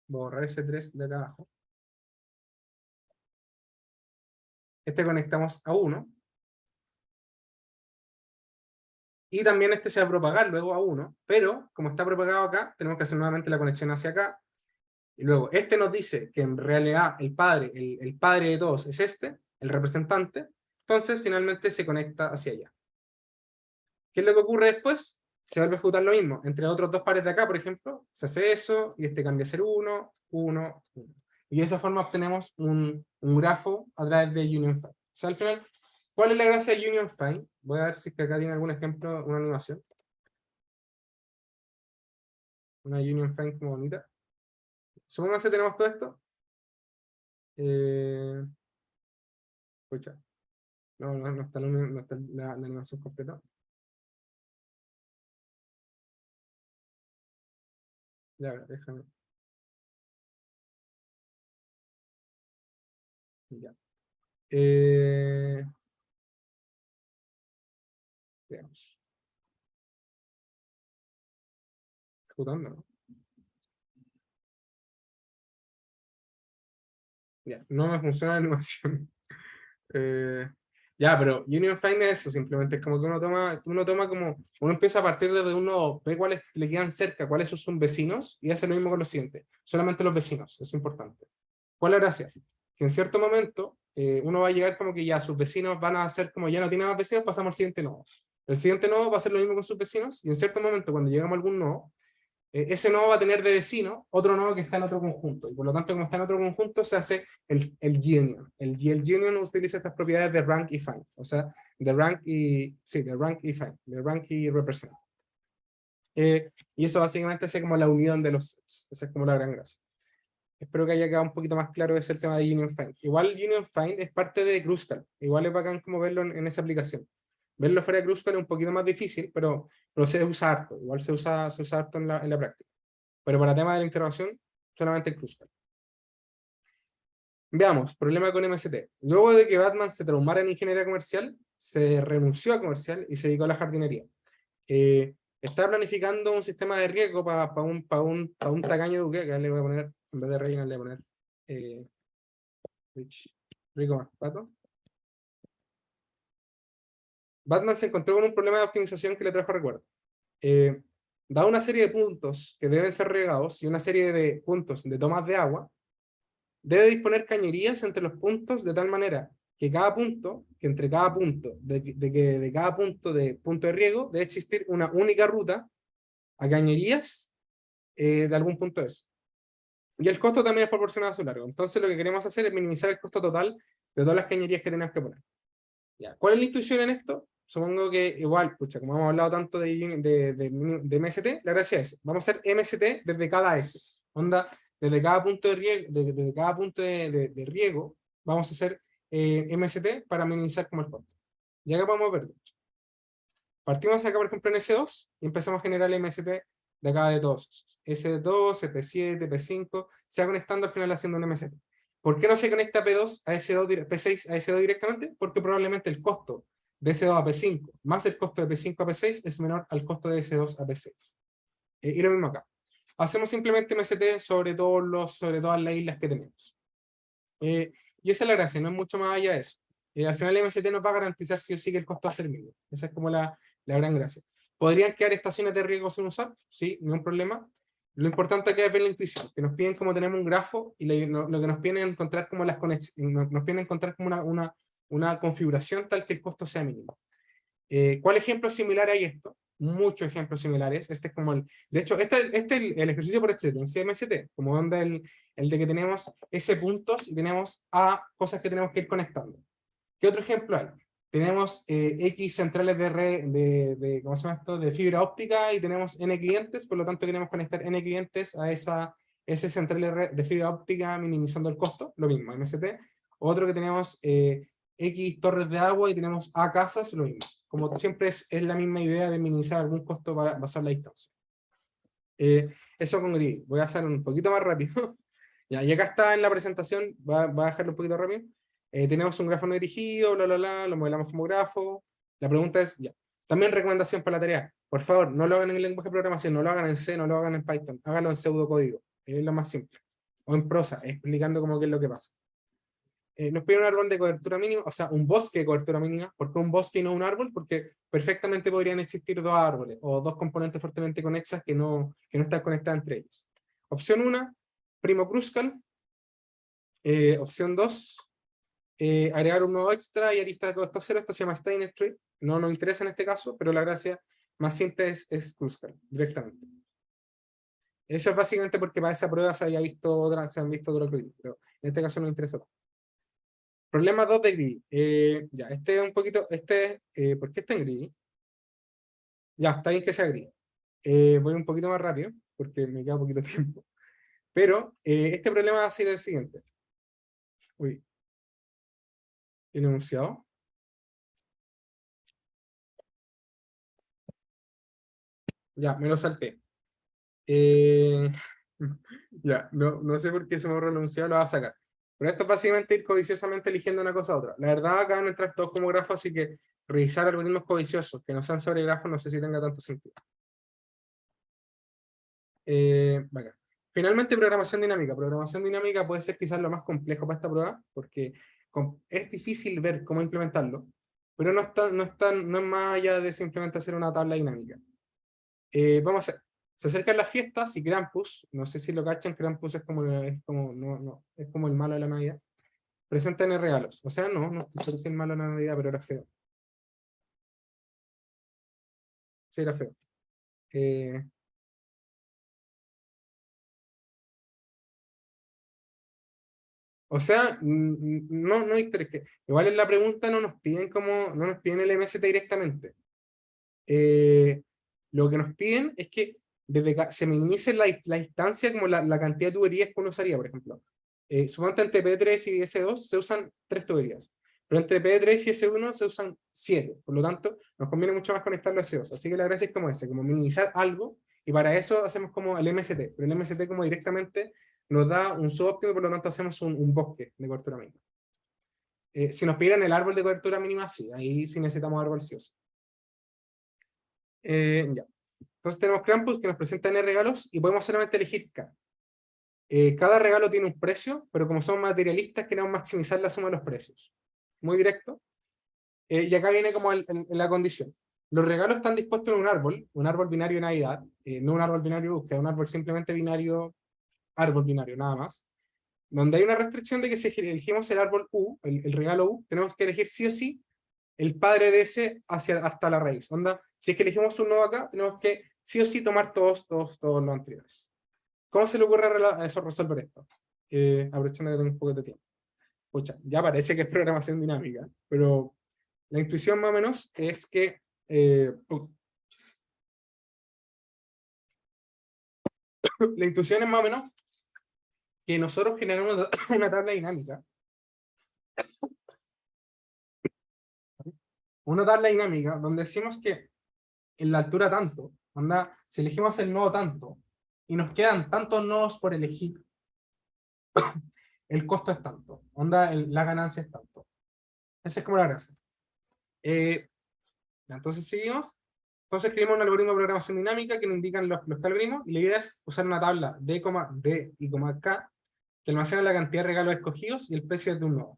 Voy a borrar ese 3 de acá abajo. Este conectamos a 1. Y también este se va a propagar luego a 1. Pero como está propagado acá, tenemos que hacer nuevamente la conexión hacia acá. Y luego, este nos dice que en realidad el padre de todos es este, el representante. Entonces, finalmente se conecta hacia allá. ¿Qué es lo que ocurre después? Se vuelve a ejecutar lo mismo. Entre otros dos pares de acá, por ejemplo, se hace eso, y este cambia a ser 1, 1, 1. Y de esa forma obtenemos un grafo a través de Union Find. O sea, al final, ¿cuál es la gracia de Union Find? Voy a ver si acá tiene algún ejemplo, una animación. Una Union Find como bonita. Supongamos que tenemos todo esto. Escucha. No está, no está la animación completa. Ya, déjame. Ya. Veamos. Ejecutando, ¿no? Ya, no me funciona la animación. Ya, pero Union Find es eso, simplemente es como que uno empieza a partir de uno ve cuáles le quedan cerca, cuáles son sus vecinos, y hace lo mismo con los siguientes. Solamente los vecinos, eso es importante. ¿Cuál es la gracia? Que en cierto momento uno va a llegar como que ya sus vecinos van a ser como ya no tiene más vecinos, pasamos al siguiente nodo. El siguiente nodo va a hacer lo mismo con sus vecinos, y en cierto momento cuando llegamos a algún nodo, ese nodo va a tener de vecino otro nodo que está en otro conjunto, y por lo tanto, como está en otro conjunto, se hace el union. El union utiliza estas propiedades de rank y find, o sea, de rank y find, de rank y represent. Y eso básicamente hace como la unión de los sets. Esa es como la gran gracia. Espero que haya quedado un poquito más claro ese el tema de Union Find. Igual Union Find es parte de Kruskal. Igual es bacán como verlo en esa aplicación. Verlo fuera de Kruskal es un poquito más difícil, pero se usa harto. Igual se usa harto en la práctica. Pero para tema de la interrogación, solamente el Kruskal. Veamos, problema con MST. Luego de que Batman se traumara en ingeniería comercial, se renunció a comercial y se dedicó a la jardinería. Está planificando un sistema de riego para un tacaño duque, que le voy a poner, en vez de Reina, le voy a poner rico más pato. Batman se encontró con un problema de optimización que le trajo recuerdo. Da una serie de puntos que deben ser regados y una serie de puntos de tomas de agua, debe disponer cañerías entre los puntos de tal manera que entre cada punto, de cada punto de riego, debe existir una única ruta a cañerías de algún punto ese. Y el costo también es proporcionado a su largo. Entonces lo que queremos hacer es minimizar el costo total de todas las cañerías que tenemos que poner. Ya. ¿Cuál es la intuición en esto? Supongo que igual, pucha, como hemos hablado tanto de MST, la gracia es, vamos a hacer MST desde cada S. Onda, desde cada punto de riego, desde cada punto de riego, vamos a hacer MST para minimizar como el costo. Y acá podemos ver, partimos acá, por ejemplo, en S2 y empezamos a generar el MST de acá de todos esos. S2, P7, P5, se va conectando al final haciendo un MST. ¿Por qué no se conecta P2 a S2, P6 a S2 directamente? Porque probablemente el costo de S2 a P5 más el costo de P5 a P6 es menor al costo de S2 a P6. Y lo mismo acá. Hacemos simplemente MST sobre todas las islas que tenemos. Y esa es la gracia, no es mucho más allá de eso. Al final el MST nos va a garantizar sí o sí que el costo va a ser mínimo. Esa es como la gran gracia. ¿Podrían quedar estaciones de riesgo sin usar? Sí, no hay un problema. Lo importante acá es ver la intuición, que nos piden como tenemos un grafo y lo que nos piden es encontrar como las conexiones, nos piden encontrar como una configuración tal que el costo sea mínimo. ¿Cuál ejemplo similar hay esto? Muchos ejemplos similares. Este es como de hecho, este es el ejercicio por excelencia de MST, como donde el de que tenemos S puntos y tenemos A cosas que tenemos que ir conectando. ¿Qué otro ejemplo hay? Tenemos X centrales ¿cómo se llama esto? De fibra óptica y tenemos N clientes, por lo tanto queremos conectar N clientes a ese central de fibra óptica minimizando el costo, lo mismo, MST. Otro que tenemos X torres de agua y tenemos A casas, lo mismo. Como siempre es la misma idea de minimizar algún costo para basar la distancia. Eso con grid. Voy a hacer un poquito más rápido. Ya, y acá está en la presentación, va a dejarlo un poquito rápido. Tenemos un grafo no dirigido, lo modelamos como grafo. La pregunta es, ya. También recomendación para la tarea. Por favor, no lo hagan en lenguaje de programación, no lo hagan en C, no lo hagan en Python, háganlo en pseudocódigo. Es lo más simple. O en prosa, explicando cómo qué es lo que pasa. Nos piden un árbol de cobertura mínima, o sea, un bosque de cobertura mínima. ¿Por qué un bosque y no un árbol? Porque perfectamente podrían existir dos árboles o dos componentes fuertemente conexas que no están conectadas entre ellos. Opción 1, primo Kruskal. Opción 2, agregar un nodo extra y arista de costo cero. Esto se llama Steiner Tree. No nos interesa en este caso, pero la gracia más simple es Kruskal, directamente. Eso es básicamente porque para esa prueba se han visto otros algoritmos, pero en este caso no interesa tanto. Problema 2 de Greedy. Ya, este es un poquito, ¿por qué está en Greedy? Ya, está bien que sea Greedy. Voy un poquito más rápido, porque me queda poquito tiempo. Pero este problema va a ser el siguiente. Uy. ¿El enunciado? Ya, me lo salté. Ya, no sé por qué se me borró el enunciado, lo va a sacar. Pero esto es básicamente ir codiciosamente eligiendo una cosa a otra. La verdad, acá van a entrar todos como grafos, así que revisar algoritmos codiciosos que no sean sobre grafos no sé si tenga tanto sentido. Bacán. Finalmente, programación dinámica. Programación dinámica puede ser quizás lo más complejo para esta prueba, porque es difícil ver cómo implementarlo, pero no es más allá de simplemente hacer una tabla dinámica. Vamos a hacer. Se acercan las fiestas y Krampus, no sé si lo cachan, Krampus es como el malo de la Navidad, presentan regalos. O sea, no estoy seguro si es el malo de la Navidad, pero era feo. Sí, era feo. O sea, no, Víctor, es que igual en la pregunta no nos piden el MST directamente. Lo que nos piden es que se minimice la instancia como la cantidad de tuberías que uno usaría, por ejemplo. Suponte entre P3 y S2 se usan 3 tuberías, pero entre P3 y S1 se usan 7, por lo tanto nos conviene mucho más conectarlo a S2, así que la gracia es como minimizar algo, y para eso hacemos como el MST, pero el MST como directamente nos da un subóptimo, por lo tanto hacemos un bosque de cobertura mínima. Si nos piden el árbol de cobertura mínima, sí, ahí sí necesitamos árbol sí o sí. Ya. Entonces tenemos Krampus que nos presenta N regalos y podemos solamente elegir K. Cada regalo tiene un precio, pero como somos materialistas queremos maximizar la suma de los precios. Muy directo. Y acá viene como la condición. Los regalos están dispuestos en un árbol binario de Navidad, no un árbol binario de búsqueda, un árbol simplemente binario, árbol binario, nada más. Donde hay una restricción de que si elegimos el árbol U, el regalo U, tenemos que elegir sí o sí el padre de ese hasta la raíz. Onda, si es que elegimos un nodo acá, tenemos que sí o sí tomar todos los anteriores. ¿Cómo se le ocurre resolver esto? Aprovechando que tengo un poco de tiempo. Pucha, ya parece que es programación dinámica, pero la intuición más o menos es que la intuición es más o menos que nosotros generamos una tabla dinámica. Una tabla dinámica donde decimos que en la altura tanto, onda, si elegimos el nodo tanto, y nos quedan tantos nodos por elegir, el costo es tanto, onda, la ganancia es tanto. Esa es como la gracia. Entonces seguimos. Entonces escribimos un algoritmo de programación dinámica que nos indican los algoritmos, y la idea es usar una tabla D y K que almacena la cantidad de regalos escogidos y el precio de un nodo.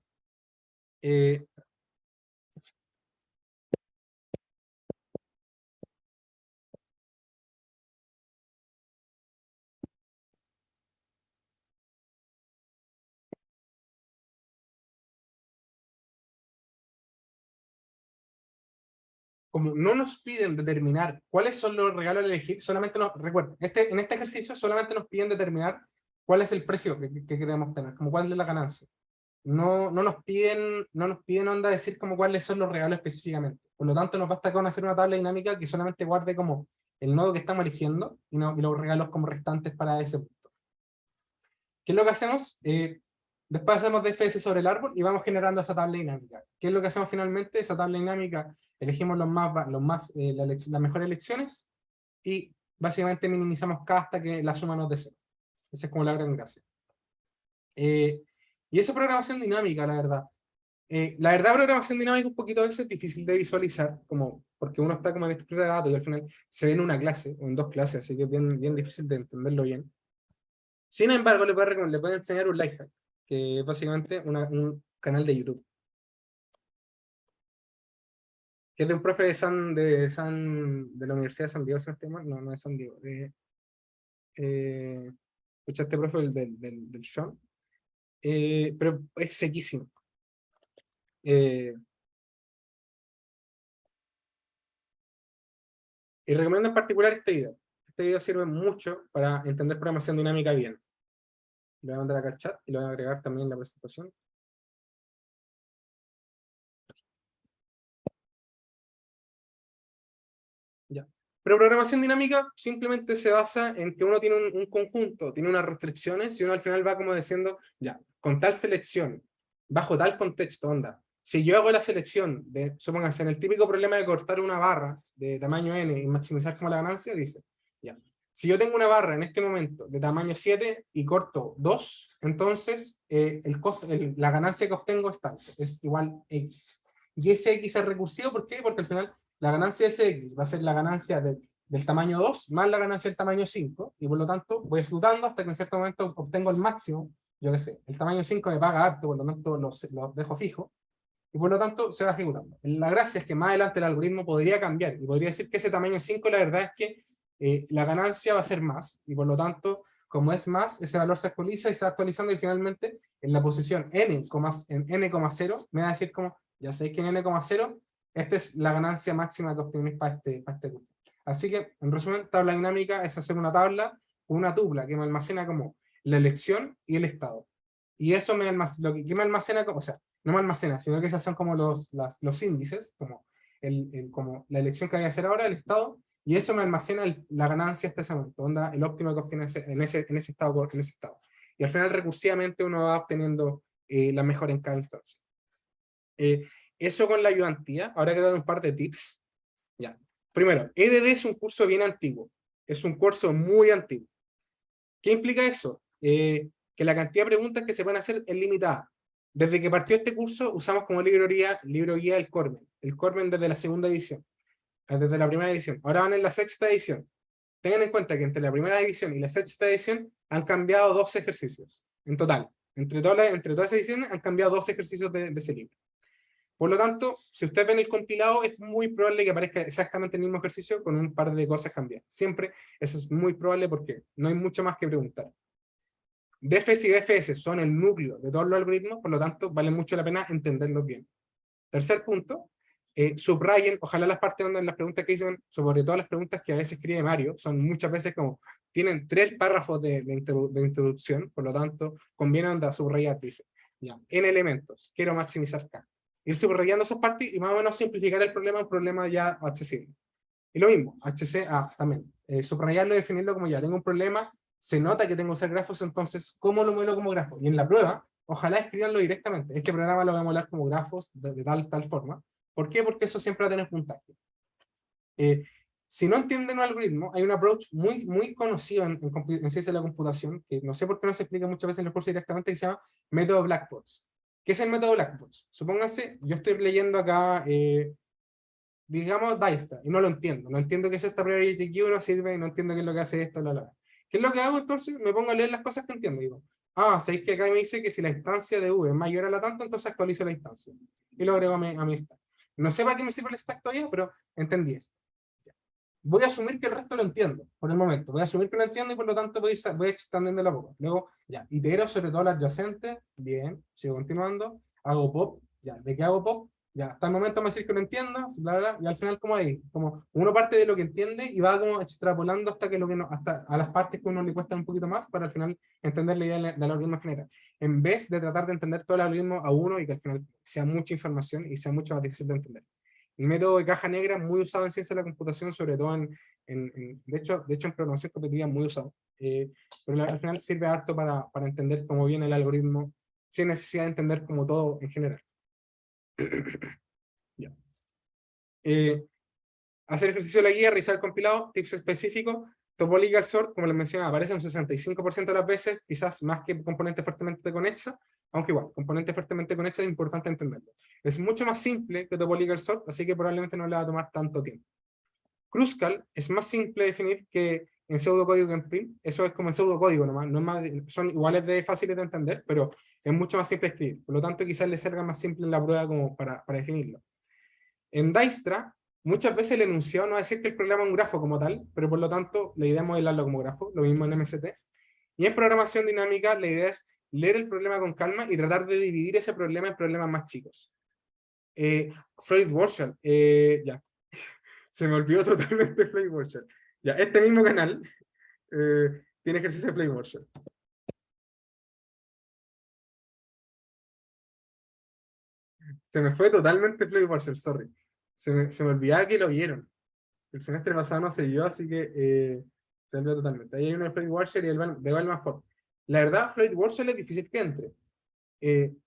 Como no nos piden determinar cuáles son los regalos a elegir, solamente recuerden, en este ejercicio solamente nos piden determinar cuál es el precio que queremos tener, como cuál es la ganancia. No nos piden onda decir como cuáles son los regalos específicamente. Por lo tanto, nos basta con hacer una tabla dinámica que solamente guarde como el nodo que estamos eligiendo y los regalos como restantes para ese punto. ¿Qué es lo que hacemos? Después hacemos DFS sobre el árbol y vamos generando esa tabla dinámica. ¿Qué es lo que hacemos finalmente? Esa tabla dinámica, elegimos las mejores elecciones y básicamente minimizamos K hasta que la suma nos dé 0. Esa es como la gran gracia. Y eso es programación dinámica, la verdad. La verdad, programación dinámica es un poquito a veces difícil de visualizar, porque uno está como en estructura de datos y al final se ve en una clase o en 2 clases, así que es bien difícil de entenderlo bien. Sin embargo, le puedo enseñar un lifehack, que es básicamente un canal de YouTube. Que es de un profe de la Universidad de San Diego, si no estoy mal. No es San Diego. ¿Escuchaste, profe, del Sean? Pero es sequísimo. Y recomiendo en particular este video. Este video sirve mucho para entender programación dinámica bien. Lo voy a mandar acá al chat y lo voy a agregar también en la presentación. Ya. Pero programación dinámica simplemente se basa en que uno tiene un conjunto, tiene unas restricciones y uno al final va como diciendo, ya, con tal selección, bajo tal contexto, onda. Si yo hago la selección de, supóngase, en el típico problema de cortar una barra de tamaño n y maximizar como la ganancia, dice, ya, Si yo tengo una barra en este momento de tamaño 7 y corto 2, entonces la ganancia que obtengo es tanto, es igual X. Y ese X es recursivo, ¿por qué? Porque al final la ganancia de ese X va a ser la ganancia del tamaño 2 más la ganancia del tamaño 5, y por lo tanto voy ejecutando hasta que en cierto momento obtengo el máximo. Yo qué sé, el tamaño 5 me paga harto, por lo tanto lo dejo fijo, y por lo tanto se va ejecutando. La gracia es que más adelante el algoritmo podría cambiar, y podría decir que ese tamaño 5 la verdad es que la ganancia va a ser más, y por lo tanto, como es más, ese valor se actualiza y se va actualizando, y finalmente en la posición n,0 me va a decir como, ya sabéis que en n,0 esta es la ganancia máxima que obtenéis para este grupo. Así que, en resumen, tabla dinámica es hacer una tabla con una tupla que me almacena como la elección y el estado. Y eso me almacena como, o sea, no me almacena, sino que esas son como los índices, como, como la elección que voy a hacer ahora, el estado, y eso me almacena la ganancia hasta ese momento, onda, el óptimo que obtiene en ese estado. Y al final, recursivamente, uno va obteniendo la mejora en cada instancia. Eso con la ayudantía. Ahora quiero dar un par de tips. Ya. Primero, EDD es un curso bien antiguo. Es un curso muy antiguo. ¿Qué implica eso? Que la cantidad de preguntas que se pueden hacer es limitada. Desde que partió este curso, usamos como libro guía el Cormen. El Cormen desde la segunda edición. Desde la primera edición. Ahora van en la sexta edición. Tengan en cuenta que entre la primera edición y la sexta edición han cambiado 2 ejercicios. En total. Entre todas las ediciones han cambiado 2 ejercicios de ese libro. Por lo tanto, si ustedes ven el compilado, es muy probable que aparezca exactamente el mismo ejercicio con un par de cosas cambiadas. Siempre eso es muy probable porque no hay mucho más que preguntar. DFS y DFS son el núcleo de todos los algoritmos, por lo tanto, vale mucho la pena entenderlos bien. Tercer punto, subrayen, ojalá las partes donde en las preguntas que dicen, sobre todo las preguntas que a veces escribe Mario, son muchas veces como, tienen 3 párrafos de introducción, por lo tanto, conviene andar a subrayar, dice, ya, en elementos, quiero maximizar K. Ir subrayando esas partes y más o menos simplificar el problema, un problema ya accesible. Y lo mismo, HCA también, subrayarlo y definirlo como ya, tengo un problema, se nota que tengo que usar grafos, entonces, ¿cómo lo modelo como grafo? Y en la prueba, ojalá escribanlo directamente. Este programa lo voy a modelar como grafos de tal forma. ¿Por qué? Porque eso siempre va a tener puntaje. Si no entienden un algoritmo, hay un approach muy conocido en ciencia de la computación, que no sé por qué no se explica muchas veces en los cursos directamente, que se llama método Black Box. ¿Qué es el método Black Box? Supónganse, yo estoy leyendo acá, digamos, Dijkstra, y no lo entiendo. No entiendo qué es esta priority queue, no sirve, y no entiendo qué es lo que hace esto, bla. ¿Qué es lo que hago entonces? Me pongo a leer las cosas que entiendo. Digo, sabéis que acá me dice que si la instancia de V es mayor a la tanto, entonces actualizo la instancia. Y lo agrego a mi stack. No sé para qué me sirve el stack todavía, pero entendí esto. Voy a asumir que el resto lo entiendo, por el momento. Voy a asumir que lo entiendo y por lo tanto voy extendiendo la poco. Luego, ya, itero sobre todo la adyacente. Bien, sigo continuando. Hago pop. Ya, ¿de qué hago pop? Ya, hasta el momento me decir que lo entiendo, y al final como ahí, como uno parte de lo que entiende y va como extrapolando hasta que hasta a las partes que uno le cuesta un poquito más para al final entender la idea del algoritmo general. En vez de tratar de entender todo el algoritmo a uno y que al final sea mucha información y sea mucho más difícil de entender. El método de caja negra es muy usado en ciencia de la computación, sobre todo de hecho en programación competitiva muy usado. Pero al final sirve harto para entender cómo viene el algoritmo sin necesidad de entender como todo en general. Ya. Hacer ejercicio de la guía, revisar el compilado, tips específicos. Topological sort, como les mencionaba, aparece un 65% de las veces, quizás más que componentes fuertemente conexos, aunque igual, componentes fuertemente conexos es importante entenderlo. Es mucho más simple que topological sort, así que probablemente no le va a tomar tanto tiempo. Kruskal es más simple de definir que en pseudocódigo que en print. Eso es como en pseudocódigo nomás, no es más, son iguales de fáciles de entender, pero es mucho más simple de escribir. Por lo tanto, quizás le salga más simple en la prueba como para definirlo. En Dijkstra, muchas veces el enunciado no va a decir que el programa es un grafo como tal, pero por lo tanto, la idea es modelarlo como grafo, lo mismo en MST. Y en programación dinámica, la idea es leer el problema con calma y tratar de dividir ese problema en problemas más chicos. Floyd Warshall, ya, se me olvidó totalmente Floyd Warshall. Ya, este mismo canal tiene ejercicio de Floyd Warshall. Se me fue totalmente Floyd Warshall, sorry. Se me olvidaba que lo vieron. El semestre pasado no se vio, así que se olvidó totalmente. Ahí hay uno de Floyd Warshall y el de Balmaford. La verdad, Floyd Warshall es difícil que entre.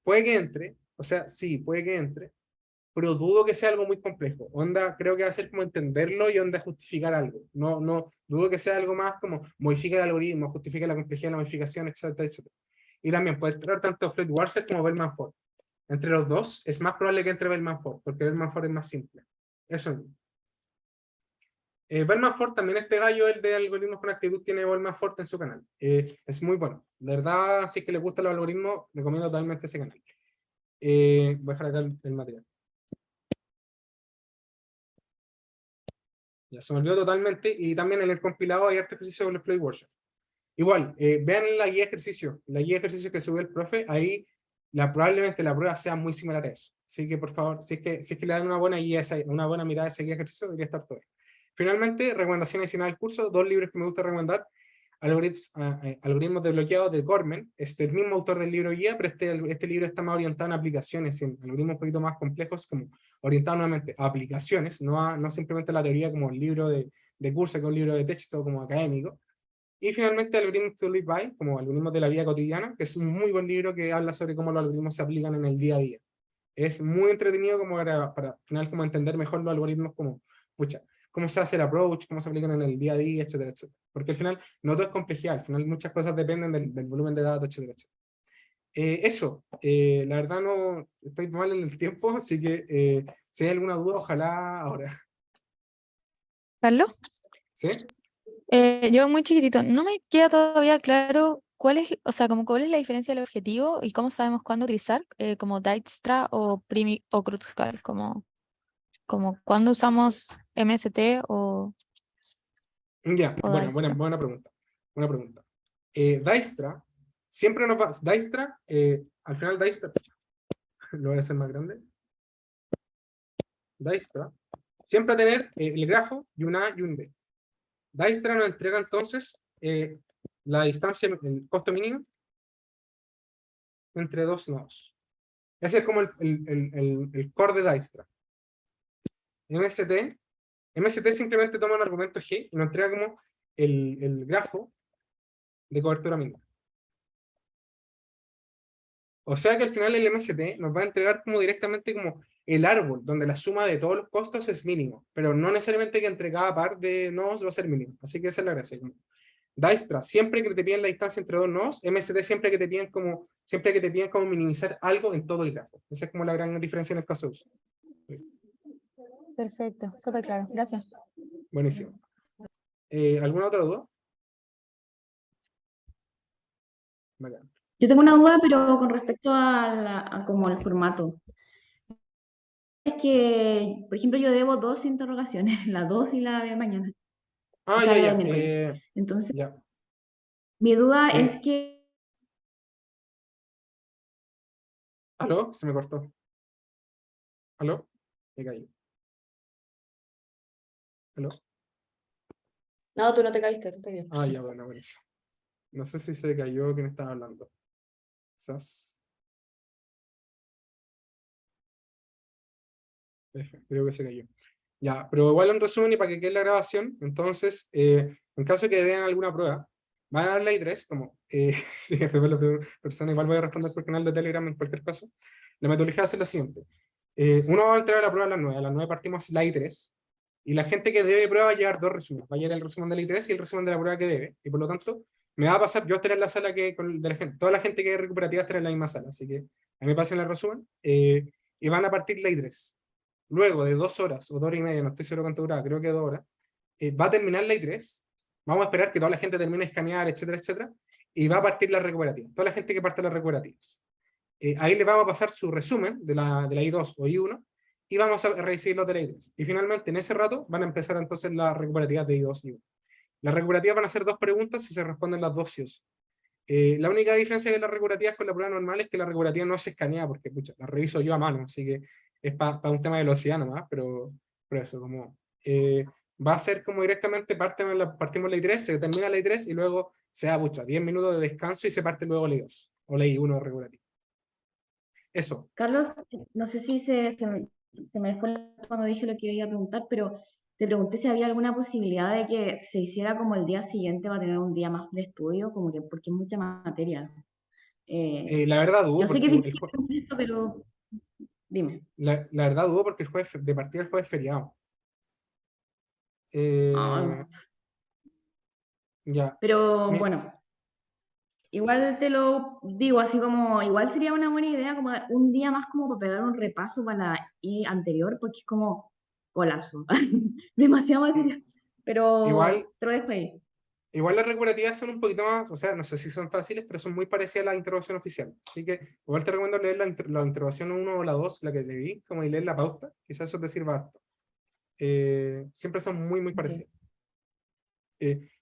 Puede que entre, o sea, sí, puede que entre, pero dudo que sea algo muy complejo. Onda, creo que va a ser como entenderlo y onda justificar algo. No, dudo que sea algo más como modificar el algoritmo, justificar la complejidad de la modificación, etcétera, etcétera. Y también puede entrar tanto Fred Warser como Bellman Ford. Entre los dos, es más probable que entre Bellman Ford, porque Bellman Ford es más simple. Eso es. Bellman Ford también, este gallo, el de algoritmos con actitud, tiene Bellman Ford en su canal. Es muy bueno. De verdad, si es que les gustan los algoritmos, recomiendo totalmente ese canal. Voy a dejar acá el material. Ya se me olvidó totalmente. Y también en el compilado hay este ejercicio con los Play Workshop. Igual, vean la guía de ejercicio que subió el profe, ahí probablemente la prueba sea muy similar a eso. Así que, por favor, si es que le dan una buena guía, una buena mirada a esa guía de ejercicio, debería estar todo bien. Finalmente, recomendación adicional del curso, 2 libros que me gusta recomendar. Algoritmos desbloqueados de Gorman, este el mismo autor del libro guía, pero este libro está más orientado en aplicaciones, en algoritmos un poquito más complejos, como orientado nuevamente a aplicaciones, no simplemente a la teoría como el libro de curso, que es un libro de texto como académico. Y finalmente, Algorithms to Live By, como algoritmos de la vida cotidiana, que es un muy buen libro que habla sobre cómo los algoritmos se aplican en el día a día. Es muy entretenido como para al final como entender mejor los algoritmos, como, pucha, cómo se hace el approach, cómo se aplican en el día a día, etcétera, etcétera. Porque al final no todo es complejidad, al final muchas cosas dependen del volumen de datos, etcétera, etcétera. Eso, la verdad no estoy mal en el tiempo, así que si hay alguna duda, ojalá ahora. Carlos, ¿Sí? yo muy chiquitito, no me queda todavía claro cuál es, o sea, como cuál es la diferencia del objetivo y cómo sabemos cuándo utilizar, como Dijkstra o Kruskal, como cuándo usamos MST o Ya, Dijkstra. buena pregunta. Buena pregunta. Dijkstra, siempre nos va, Dijkstra, al final Dijkstra, lo voy a hacer más grande. Dijkstra, siempre tener el grafo y un A y un B. Dijkstra nos entrega entonces la distancia, el costo mínimo entre dos nodos. Ese es como el core de Dijkstra. MST simplemente toma un argumento G y nos entrega como el grafo de cobertura mínima. O sea que al final el MST nos va a entregar como directamente como el árbol, donde la suma de todos los costos es mínimo, pero no necesariamente que entre cada par de nodos va a ser mínimo. Así que esa es la gracia. Dijkstra, siempre que te piden la distancia entre dos nodos, MST siempre que te piden como minimizar algo en todo el grafo. Esa es como la gran diferencia en el caso de uso. Perfecto, súper claro, gracias. Buenísimo. ¿Alguna otra duda? Bacán. Yo tengo una duda, pero con respecto a como el formato. Es que, por ejemplo, yo debo 2 interrogaciones, la 2 y la de mañana, o sea, la de miércoles. Entonces, Ya. mi duda es que... ¿Aló? Se me cortó. ¿Aló? Me caí. ¿Aló? No, tú no te caíste, tú estás bien. Ah, ya, bueno, buenísimo. No sé si se cayó quién estaba hablando. Quizás. Creo que se cayó. Ya, pero igual en resumen y para que quede la grabación, entonces, en caso de que den alguna prueba, van a dar la I3, como, si jefe fue la primera persona, igual voy a responder por canal de Telegram en cualquier caso. La metodología va a ser la siguiente. Uno va a entrar a la prueba a las 9 partimos la I3, y la gente que debe prueba va a llevar 2 resúmenes, va a llevar el resumen de la I3 y el resumen de la prueba que debe, y por lo tanto, me va a pasar, yo estaré en la sala de la gente, toda la gente que es recuperativa estará en la misma sala, así que a mí me pasen el resumen, y van a partir la I3. Luego de 2 horas o 2 horas y media, no estoy seguro cuánto duraba, creo que 2 horas, va a terminar la I3, vamos a esperar que toda la gente termine de escanear, etcétera, etcétera, y va a partir la recuperativa, toda la gente que parte las recuperativas. Ahí le vamos a pasar su resumen de la I2 o I1, y vamos a revisar los de la I3. Y finalmente, en ese rato, van a empezar entonces las recuperativas de I2 y I1. Las recuperativas van a ser 2 preguntas si se responden las 2 sí o sí. La única diferencia de las recuperativas con la prueba normal es que la recuperativa no se escanea, porque pucha, la reviso yo a mano, así que es para un tema de velocidad nomás, pero eso, como va a ser como directamente partimos la I3, se termina la I3 y luego se da, pucha, 10 minutos de descanso y se parte luego la I2, o la I1 recuperativa. Eso. Carlos, no sé si se me fue cuando dije lo que iba a preguntar, pero te pregunté si había alguna posibilidad de que se hiciera como el día siguiente va a tener un día más de estudio, como que porque es mucha materia. La verdad, Yo sé que es porque difícil esto, pero Dime. La verdad dudo porque de partida el jueves es feriado. Ah, Ya. pero Mi- bueno, igual te lo digo así como, igual sería una buena idea como un día más como para pegar un repaso para la I anterior, porque es como colapso, demasiado material, igual, pero te lo dejo ahí. igual las recuperativas son un poquito más, o sea, no sé si son fáciles, pero son muy parecidas a la interrogación oficial. Así que igual te recomiendo leer la interrogación 1 o la 2, la que te di, como y leer la pauta, quizás eso te sirva harto. Siempre son muy, muy Ok. parecidas.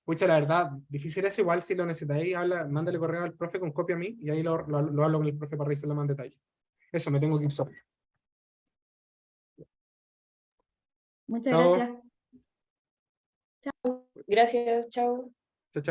Pucha, la verdad, difícil es igual, si lo necesitáis, mándale correo al profe con copia a mí y ahí lo hablo con el profe para revisarlo más en detalle. Eso, me tengo que ir solo. Muchas Chao, gracias. Gracias, chao. chao, chao.